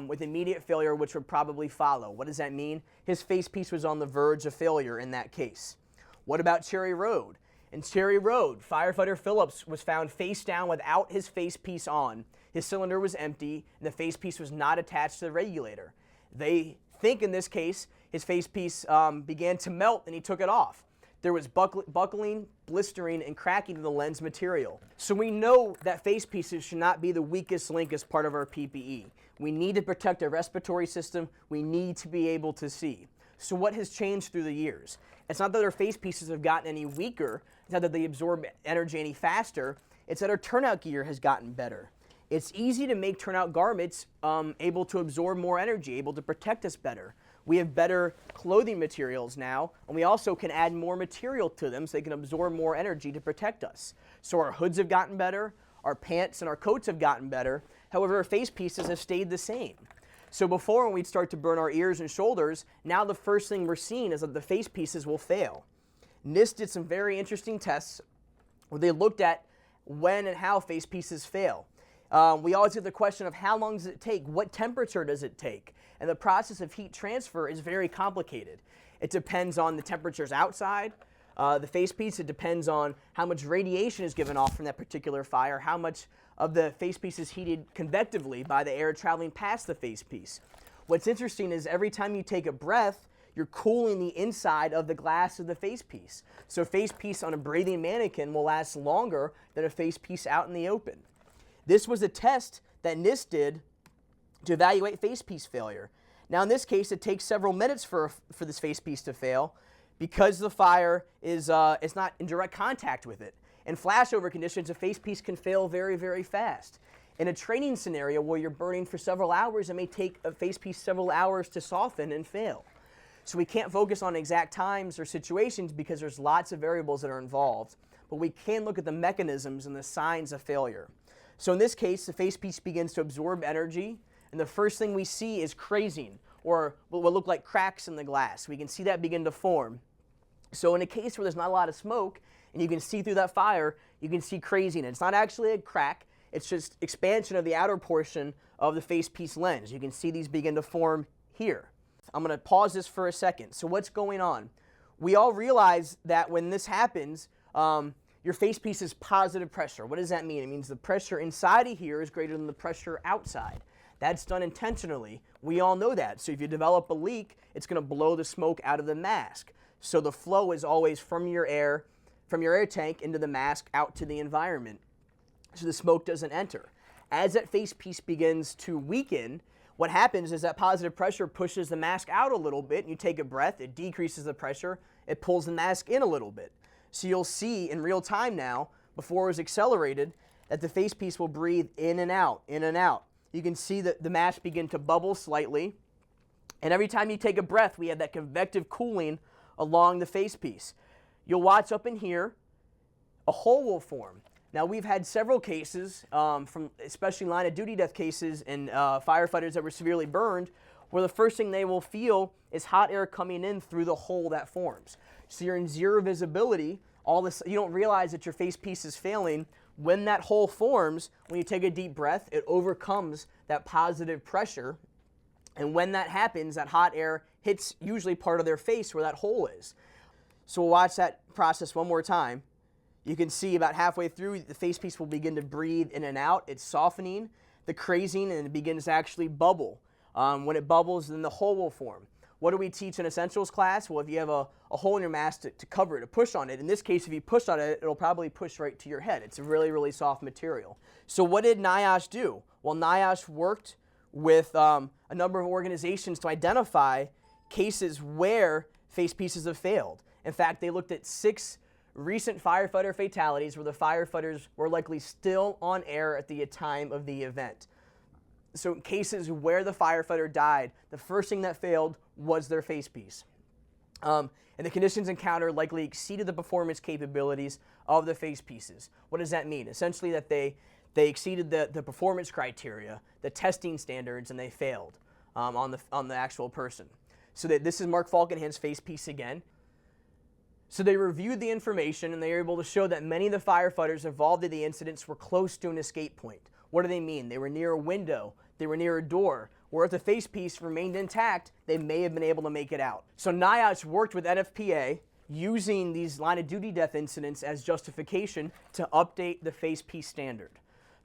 with immediate failure, which would probably follow. What does that mean? His facepiece was on the verge of failure in that case. What about Cherry Road? In Cherry Road, firefighter Phillips was found face down without his facepiece on. His cylinder was empty, and the facepiece was not attached to the regulator. They think in this case, his facepiece began to melt and he took it off. There was buckling, blistering, and cracking of the lens material. So we know that facepieces should not be the weakest link as part of our PPE. We need to protect our respiratory system. We need to be able to see. So what has changed through the years? It's not that our facepieces have gotten any weaker. It's not that they absorb energy any faster. It's that our turnout gear has gotten better. It's easy to make turnout garments able to absorb more energy, able to protect us better. We have better clothing materials now, and we also can add more material to them so they can absorb more energy to protect us. So our hoods have gotten better, our pants and our coats have gotten better. However, our face pieces have stayed the same. So before, when we'd start to burn our ears and shoulders, now the first thing we're seeing is that the face pieces will fail. NIST did some very interesting tests where they looked at when and how face pieces fail. We always get the question of how long does it take, what temperature does it take? And the process of heat transfer is very complicated. It depends on the temperatures outside, the face piece. It depends on how much radiation is given off from that particular fire, how much of the face piece is heated convectively by the air traveling past the face piece. What's interesting is every time you take a breath, you're cooling the inside of the glass of the face piece. So a face piece on a breathing mannequin will last longer than a face piece out in the open. This was a test that NIST did to evaluate face piece failure. Now in this case, it takes several minutes for this face piece to fail because the fire is not in direct contact with it. In flashover conditions, a face piece can fail very, very fast. In a training scenario where you're burning for several hours, it may take a face piece several hours to soften and fail. So we can't focus on exact times or situations because there's lots of variables that are involved, but we can look at the mechanisms and the signs of failure. So in this case, the face piece begins to absorb energy, and the first thing we see is crazing, or what will look like cracks in the glass. We can see that begin to form. So in a case where there's not a lot of smoke, and you can see through that fire, you can see crazing. It's not actually a crack, it's just expansion of the outer portion of the face piece lens. You can see these begin to form here. I'm going to pause this for a second. So what's going on? We all realize that when this happens, your face piece is positive pressure. What does that mean? It means the pressure inside of here is greater than the pressure outside. That's done intentionally. We all know that. So if you develop a leak, it's going to blow the smoke out of the mask. So the flow is always from your air tank into the mask out to the environment, so the smoke doesn't enter. As that face piece begins to weaken, what happens is that positive pressure pushes the mask out a little bit, and you take a breath, it decreases the pressure, it pulls the mask in a little bit. So you'll see in real time now, before it was accelerated, that the face piece will breathe in and out, in and out. You can see that the mask begin to bubble slightly, and every time you take a breath, we have that convective cooling along the face piece. You'll watch up in here, a hole will form. Now we've had several cases, from especially line of duty death cases and firefighters that were severely burned, where the first thing they will feel is hot air coming in through the hole that forms. So you're in zero visibility, you don't realize that your face piece is failing. When that hole forms, when you take a deep breath, it overcomes that positive pressure, and when that happens, that hot air hits usually part of their face where that hole is. So we'll watch that process one more time. You can see about halfway through, the face piece will begin to breathe in and out. It's softening, the crazing, and it begins to actually bubble. When it bubbles, then the hole will form. What do we teach in essentials class? Well, if you have a hole in your mask to cover it, to push on it, in this case, if you push on it, it'll probably push right to your head. It's a really, really soft material. So what did NIOSH do? Well, NIOSH worked with a number of organizations to identify cases where face pieces have failed. In fact, they looked at 6 recent firefighter fatalities where the firefighters were likely still on air at the time of the event. So in cases where the firefighter died, the first thing that failed was their face piece. And the conditions encountered likely exceeded the performance capabilities of the face pieces. What does that mean? Essentially that they exceeded the performance criteria, the testing standards, and they failed on the actual person. So this is Mark Falkenhand's face piece again. So they reviewed the information, and they were able to show that many of the firefighters involved in the incidents were close to an escape point. What do they mean? They were near a window, they were near a door, or if the face piece remained intact, they may have been able to make it out. So NIOSH worked with NFPA using these line of duty death incidents as justification to update the face piece standard.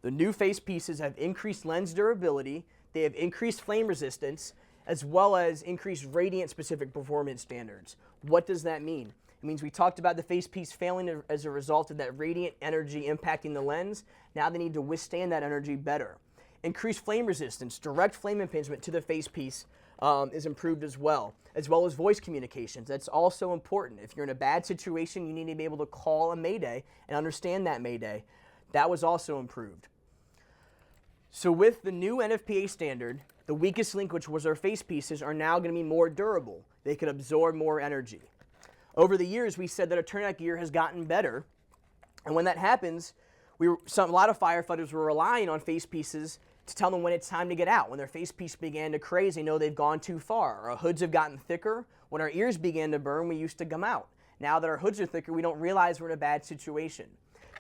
The new face pieces have increased lens durability, they have increased flame resistance, as well as increased radiant specific performance standards. What does that mean? It means we talked about the face piece failing as a result of that radiant energy impacting the lens. Now they need to withstand that energy better. Increased flame resistance, direct flame impingement to the face piece is improved as well as voice communications. That's also important. If you're in a bad situation, you need to be able to call a mayday and understand that mayday. That was also improved. So with the new NFPA standard, the weakest link, which was our face pieces, are now going to be more durable. They can absorb more energy. Over the years, we said that our turnout gear has gotten better, and when that happens, a lot of firefighters were relying on face pieces to tell them when it's time to get out. When their facepiece began to craze, they know they've gone too far. Our hoods have gotten thicker. When our ears began to burn, we used to gum out. Now that our hoods are thicker, we don't realize we're in a bad situation.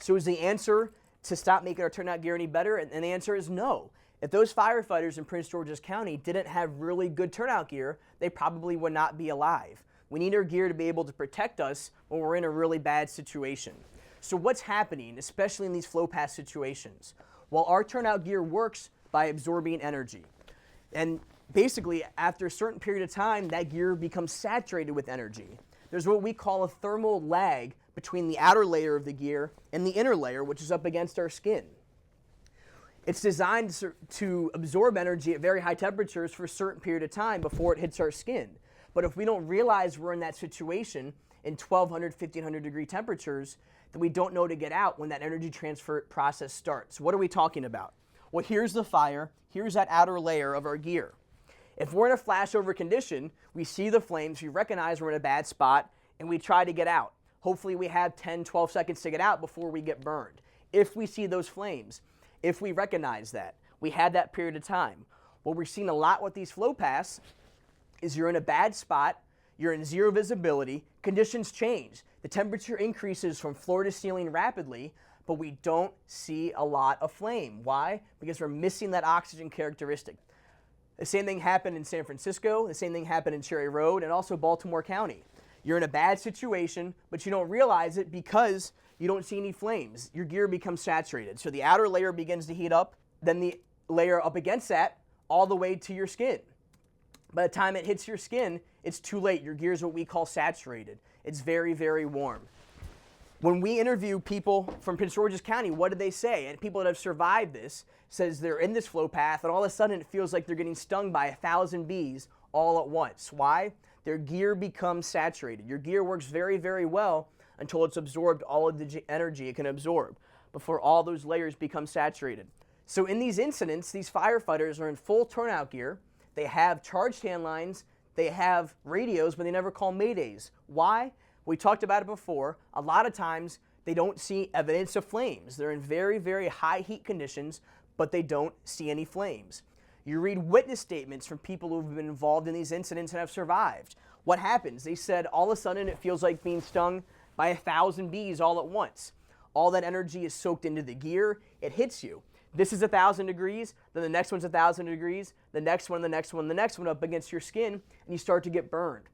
So is the answer to stop making our turnout gear any better? And the answer is no. If those firefighters in Prince George's County didn't have really good turnout gear, they probably would not be alive. We need our gear to be able to protect us when we're in a really bad situation. So what's happening, especially in these flow path situations? Well, our turnout gear works by absorbing energy. And basically, after a certain period of time, that gear becomes saturated with energy. There's what we call a thermal lag between the outer layer of the gear and the inner layer, which is up against our skin. It's designed to absorb energy at very high temperatures for a certain period of time before it hits our skin. But if we don't realize we're in that situation in 1200, 1500 degree temperatures, then we don't know to get out when that energy transfer process starts. What are we talking about? Well, here's the fire. Here's that outer layer of our gear. If we're in a flashover condition, we see the flames, we recognize we're in a bad spot, and we try to get out. Hopefully we have 10, 12 seconds to get out before we get burned. If we see those flames, if we recognize that, we had that period of time. What we're seeing a lot with these flow paths is you're in a bad spot, you're in zero visibility, conditions change. The temperature increases from floor to ceiling rapidly, but we don't see a lot of flame. Why? Because we're missing that oxygen characteristic. The same thing happened in San Francisco, the same thing happened in Cherry Road, and also Baltimore County. You're in a bad situation, but you don't realize it because you don't see any flames. Your gear becomes saturated. So the outer layer begins to heat up, then the layer up against that, all the way to your skin. By the time it hits your skin, it's too late. Your gear is what we call saturated. It's very, very warm. When we interview people from Prince George's County, what do they say? And people that have survived this says they're in this flow path, and all of a sudden it feels like they're getting stung by 1,000 bees all at once. Why? Their gear becomes saturated. Your gear works very, very well until it's absorbed all of the energy it can absorb before all those layers become saturated. So in these incidents, these firefighters are in full turnout gear. They have charged hand lines, they have radios, but they never call maydays. Why? We talked about it before. A lot of times they don't see evidence of flames. They're in very, very high heat conditions, but they don't see any flames. You read witness statements from people who've been involved in these incidents and have survived. What happens? They said all of a sudden it feels like being stung by 1,000 bees all at once. All that energy is soaked into the gear. It hits you. This is 1,000 degrees, then the next one's 1,000 degrees, the next one, the next one, the next one up against your skin, and you start to get burned.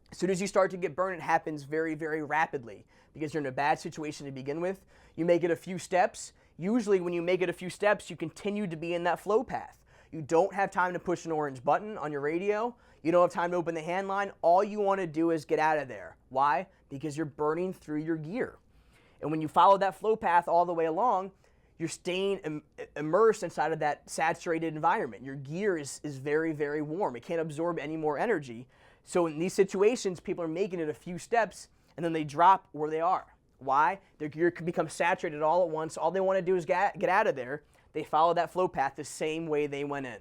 As soon as you start to get burned, it happens very, very rapidly because you're in a bad situation to begin with. You make it a few steps. Usually when you make it a few steps, you continue to be in that flow path. You don't have time to push an orange button on your radio. You don't have time to open the hand line. All you want to do is get out of there. Why? Because you're burning through your gear. And when you follow that flow path all the way along, you're staying immersed inside of that saturated environment. Your gear is very, very warm. It can't absorb any more energy. So in these situations, people are making it a few steps, and then they drop where they are. Why? Their gear can become saturated all at once. All they want to do is get out of there. They follow that flow path the same way they went in.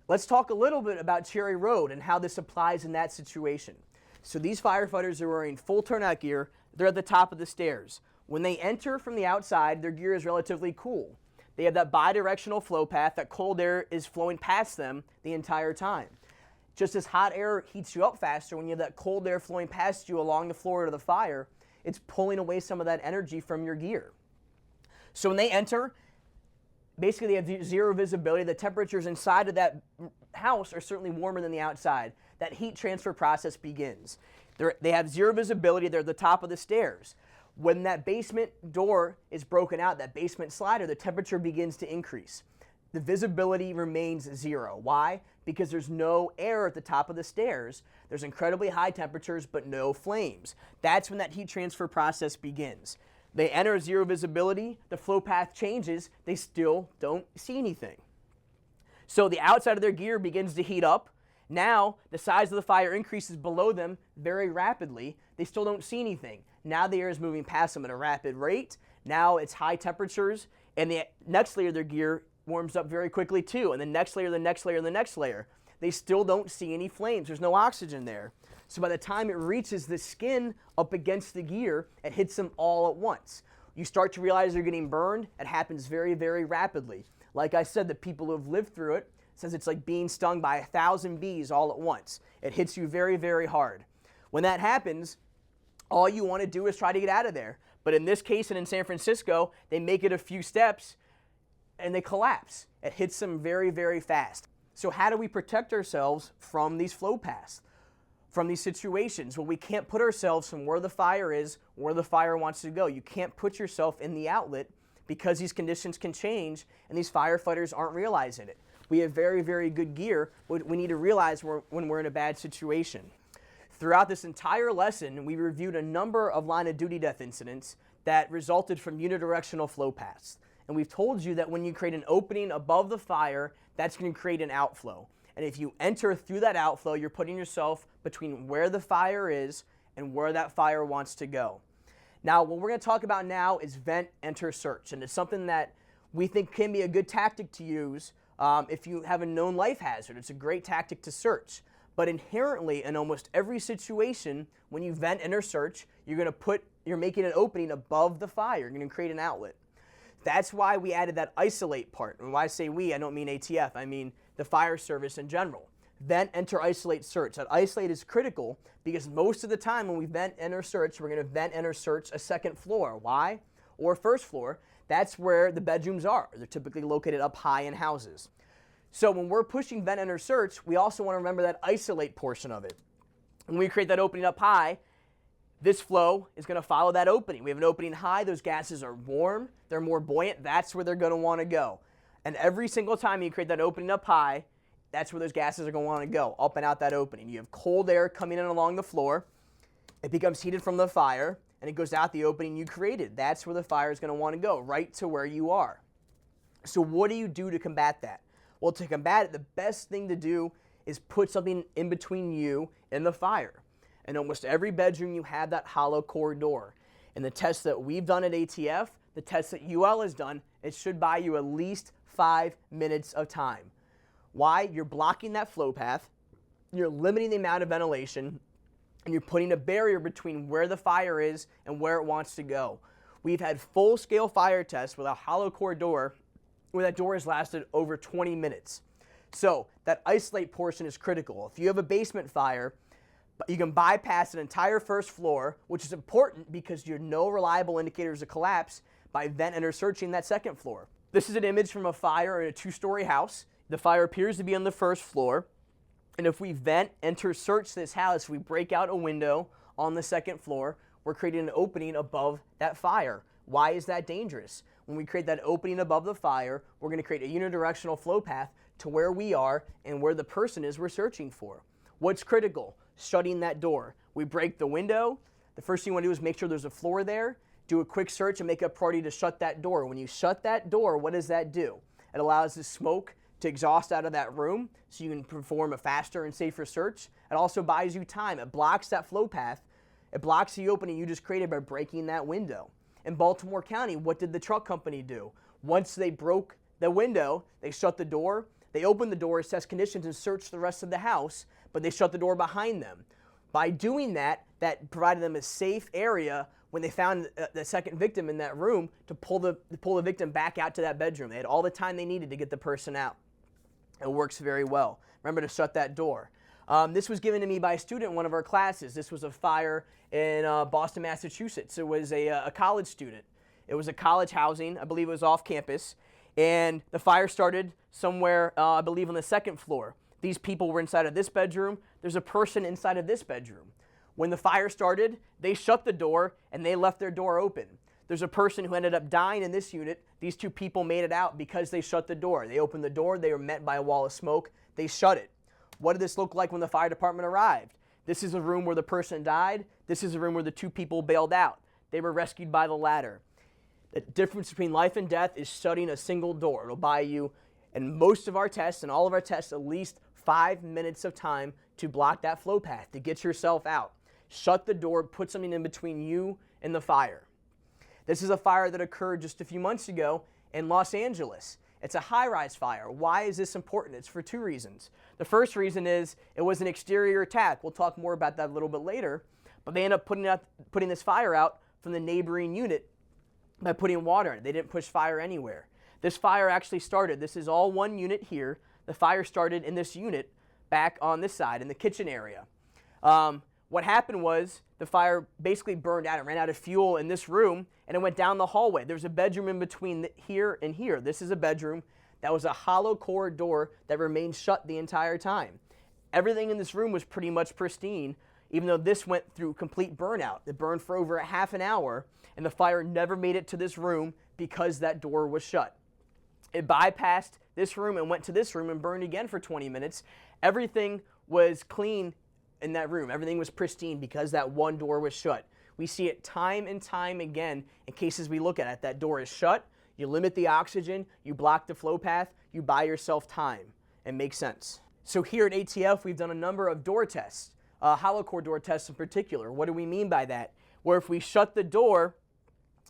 Let's talk a little bit about Cherry Road and how this applies in that situation. So these firefighters are wearing full turnout gear. They're at the top of the stairs. When they enter from the outside, their gear is relatively cool. They have that bidirectional flow path. That cold air is flowing past them the entire time. Just as hot air heats you up faster, when you have that cold air flowing past you along the floor of the fire, it's pulling away some of that energy from your gear. So when they enter, basically they have zero visibility. The temperatures inside of that house are certainly warmer than the outside. That heat transfer process begins. They have zero visibility. They're at the top of the stairs. When that basement door is broken out, that basement slider, the temperature begins to increase. The visibility remains zero. Why? Because there's no air at the top of the stairs. There's incredibly high temperatures, but no flames. That's when that heat transfer process begins. They enter zero visibility, the flow path changes, they still don't see anything. So the outside of their gear begins to heat up. Now the size of the fire increases below them very rapidly. They still don't see anything. Now the air is moving past them at a rapid rate. Now it's high temperatures, and the next layer of their gear warms up very quickly too, and the next layer, the next layer, the next layer. They still don't see any flames. There's no oxygen there. So by the time it reaches the skin up against the gear, it hits them all at once. You start to realize they're getting burned. It happens very, very rapidly. Like I said, the people who have lived through it says it's like being stung by 1,000 bees all at once. It hits you very, very hard. When that happens, all you want to do is try to get out of there. But in this case and in San Francisco, they make it a few steps and they collapse. It hits them very, very fast. So how do we protect ourselves from these flow paths, from these situations? Well, we can't put ourselves from where the fire is, where the fire wants to go. You can't put yourself in the outlet because these conditions can change and these firefighters aren't realizing it. We have very, very good gear, but we need to realize when we're in a bad situation. Throughout this entire lesson, we reviewed a number of line of duty death incidents that resulted from unidirectional flow paths. And we've told you that when you create an opening above the fire, that's going to create an outflow. And if you enter through that outflow, you're putting yourself between where the fire is and where that fire wants to go. Now, what we're going to talk about now is vent, enter, search. And it's something that we think can be a good tactic to use if you have a known life hazard. It's a great tactic to search. But inherently, in almost every situation, when you vent, enter, search, you're making an opening above the fire. You're going to create an outlet. That's why we added that isolate part. And when I say we, I don't mean ATF. I mean the fire service in general. Vent, enter, isolate, search. That isolate is critical because most of the time when we vent, enter, search, we're going to vent, enter, search a second floor. Why? Or first floor. That's where the bedrooms are. They're typically located up high in houses. So when we're pushing vent, enter, search, we also want to remember that isolate portion of it. When we create that opening up high, this flow is going to follow that opening. We have an opening high. Those gases are warm. They're more buoyant. That's where they're going to want to go. And every single time you create that opening up high, that's where those gases are going to want to go, up and out that opening. You have cold air coming in along the floor. It becomes heated from the fire, and it goes out the opening you created. That's where the fire is going to want to go, right to where you are. So what do you do to combat that? Well, to combat it, the best thing to do is put something in between you and the fire. In almost every bedroom, you have that hollow core door. In the tests that we've done at ATF, the tests that UL has done, it should buy you at least 5 minutes of time. Why? You're blocking that flow path, you're limiting the amount of ventilation, and you're putting a barrier between where the fire is and where it wants to go. We've had full-scale fire tests with a hollow core door where that door has lasted over 20 minutes. So that isolate portion is critical. If you have a basement fire, you can bypass an entire first floor, which is important because you have no reliable indicators of collapse by vent, enter, searching that second floor. This is an image from a fire in a 2-story house. The fire appears to be on the first floor. And if we vent, enter, search this house, we break out a window on the second floor, we're creating an opening above that fire. Why is that dangerous? When we create that opening above the fire, we're going to create a unidirectional flow path to where we are and where the person is we're searching for. What's critical? Shutting that door. We break the window. The first thing you want to do is make sure there's a floor there. Do a quick search and make a priority to shut that door. When you shut that door, what does that do? It allows the smoke to exhaust out of that room so you can perform a faster and safer search. It also buys you time. It blocks that flow path. It blocks the opening you just created by breaking that window. In Baltimore County, what did the truck company do? Once they broke the window, they shut the door. They opened the door, assessed conditions, and searched the rest of the house, but they shut the door behind them. By doing that, that provided them a safe area when they found the second victim in that room to pull the victim back out to that bedroom. They had all the time they needed to get the person out. It works very well. Remember to shut that door. This was given to me by a student in one of our classes. This was a fire in Boston, Massachusetts. It was a college student. It was a college housing. I believe it was off campus. And the fire started somewhere, I believe, on the second floor. These people were inside of this bedroom. There's a person inside of this bedroom. When the fire started, they shut the door and they left their door open. There's a person who ended up dying in this unit. These 2 people made it out because they shut the door. They opened the door. They were met by a wall of smoke. They shut it. What did this look like when the fire department arrived? This is a room where the person died. This is a room where the 2 people bailed out. They were rescued by the ladder. The difference between life and death is shutting a single door. It'll buy you, in most of our tests and all of our tests, at least 5 minutes of time to block that flow path, to get yourself out. Shut the door, put something in between you and the fire. This is a fire that occurred just a few months ago in Los Angeles. It's a high-rise fire. Why is this important? It's for 2 reasons. The first reason is it was an exterior attack. We'll talk more about that a little bit later. But they ended up putting this fire out from the neighboring unit by putting water in it. They didn't push fire anywhere. This fire actually started, this is all one unit here. The fire started in this unit back on this side in the kitchen area. What happened was the fire basically burned out. It ran out of fuel in this room, and it went down the hallway. There's a bedroom in between here and here. This is a bedroom. That was a hollow core door that remained shut the entire time. Everything in this room was pretty much pristine, even though this went through complete burnout. It burned for over a half an hour, and the fire never made it to this room because that door was shut. It bypassed this room and went to this room and burned again for 20 minutes. Everything was clean in that room. Everything was pristine because that one door was shut. We see it time and time again in cases we look at it. That door is shut, you limit the oxygen, you block the flow path, you buy yourself time. It makes sense. So here at ATF, we've done a number of door tests, hollow core door tests in particular. What do we mean by that? Where if we shut the door,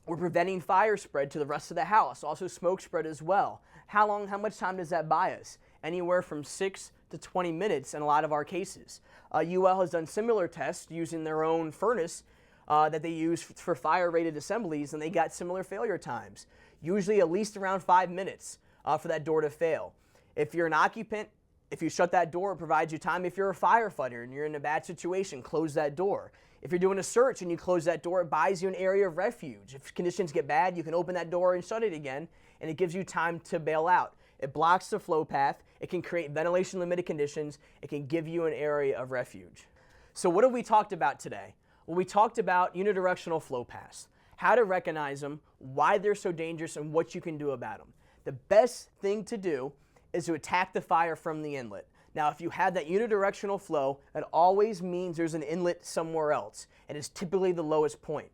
we're preventing fire spread to the rest of the house, also smoke spread as well. How much time does that buy us? Anywhere from 6 to 20 minutes in a lot of our cases. UL has done similar tests using their own furnace that they use for fire-rated assemblies, and they got similar failure times, usually at least around 5 minutes for that door to fail. If you're an occupant, if you shut that door, it provides you time. If you're a firefighter and you're in a bad situation, close that door. If you're doing a search and you close that door, it buys you an area of refuge. If conditions get bad, you can open that door and shut it again, and it gives you time to bail out. It blocks the flow path. It can create ventilation-limited conditions. It can give you an area of refuge. So what have we talked about today? Well, we talked about unidirectional flow paths, how to recognize them, why they're so dangerous, and what you can do about them. The best thing to do is to attack the fire from the inlet. Now, if you have that unidirectional flow, it always means there's an inlet somewhere else, and it's typically the lowest point.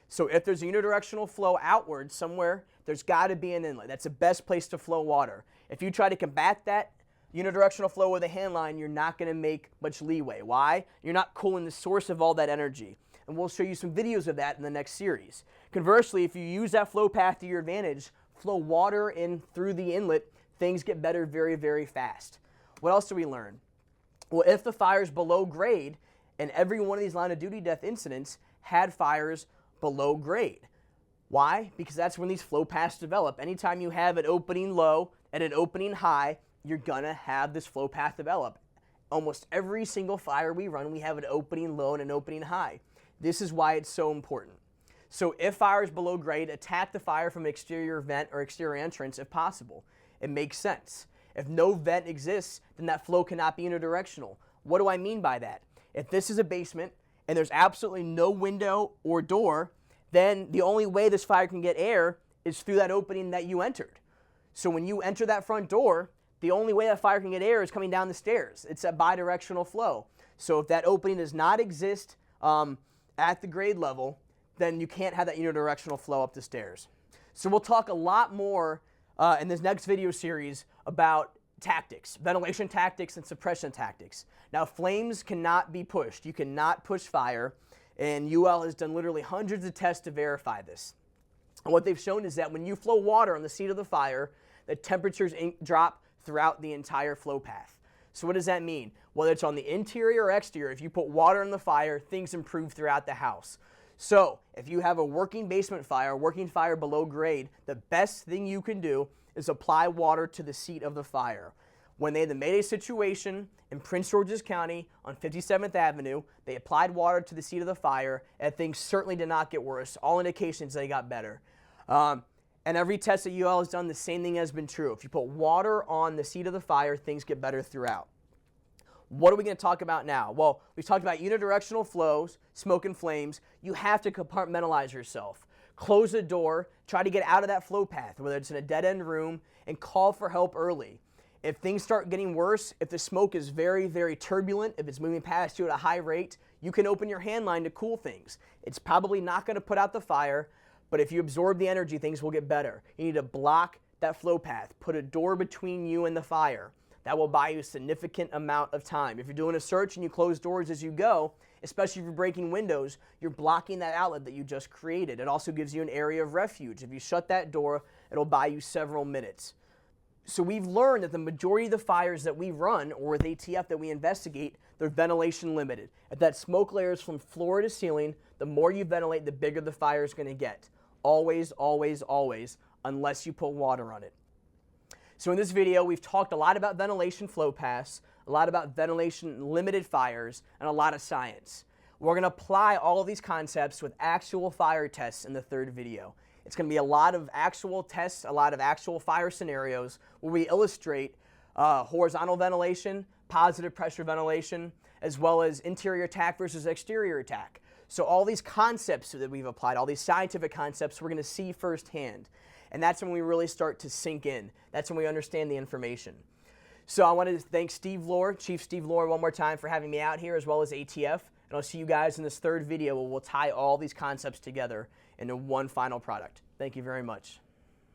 So if there's a unidirectional flow outward somewhere, there's got to be an inlet. That's the best place to flow water. If you try to combat that unidirectional flow with a hand line, you're not going to make much leeway. Why? You're not cooling the source of all that energy. And we'll show you some videos of that in the next series. Conversely, if you use that flow path to your advantage, flow water in through the inlet, things get better very, very fast. What else do we learn? Well, if the fire's below grade, and every one of these line of duty death incidents had fires below grade. Why? Because that's when these flow paths develop. Anytime you have an opening low and an opening high, you're gonna have this flow path develop. Almost every single fire we run, we have an opening low and an opening high. This is why it's so important. So if fire is below grade, attack the fire from an exterior vent or exterior entrance if possible. It makes sense. If no vent exists, then that flow cannot be unidirectional. What do I mean by that? If this is a basement and there's absolutely no window or door, then the only way this fire can get air is through that opening that you entered. So when you enter that front door, the only way that fire can get air is coming down the stairs. It's a bidirectional flow. So if that opening does not exist at the grade level, then you can't have that unidirectional flow up the stairs. So we'll talk a lot more in this next video series about tactics, ventilation tactics and suppression tactics. Now, flames cannot be pushed. You cannot push fire, and UL has done literally hundreds of tests to verify this. And what they've shown is that when you flow water on the seat of the fire, the temperatures drop throughout the entire flow path. So what does that mean? Whether it's on the interior or exterior, if you put water in the fire, things improve throughout the house. So if you have a working basement fire, working fire below grade, the best thing you can do is apply water to the seat of the fire. When they had the Mayday situation in Prince George's County on 57th Avenue, they applied water to the seat of the fire, and things certainly did not get worse. All indications they got better. And every test that UL has done, the same thing has been true. If you put water on the seat of the fire, things get better throughout. What are we going to talk about now? Well, we've talked about unidirectional flows, smoke and flames. You have to compartmentalize yourself. Close the door, try to get out of that flow path, whether it's in a dead-end room, and call for help early. If things start getting worse, if the smoke is very, very turbulent, if it's moving past you at a high rate, you can open your hand line to cool things. It's probably not going to put out the fire, but if you absorb the energy, things will get better. You need to block that flow path. Put a door between you and the fire. That will buy you a significant amount of time. If you're doing a search and you close doors as you go, especially if you're breaking windows, you're blocking that outlet that you just created. It also gives you an area of refuge. If you shut that door, it'll buy you several minutes. So we've learned that the majority of the fires that we run, or with ATF that we investigate, they're ventilation limited. If that smoke layer is from floor to ceiling, the more you ventilate, the bigger the fire is going to get. Always, always, always, unless you put water on it. So in this video, we've talked a lot about ventilation flow paths, a lot about ventilation limited fires, and a lot of science. We're going to apply all of these concepts with actual fire tests in the third video. It's going to be a lot of actual tests, a lot of actual fire scenarios where we illustrate horizontal ventilation, positive pressure ventilation, as well as interior attack versus exterior attack. So all these concepts that we've applied, all these scientific concepts, we're going to see firsthand. And that's when we really start to sink in. That's when we understand the information. So I wanted to thank Steve LODD, Chief Steve LODD, one more time for having me out here, as well as ATF. And I'll see you guys in this third video where we'll tie all these concepts together into one final product. Thank you very much.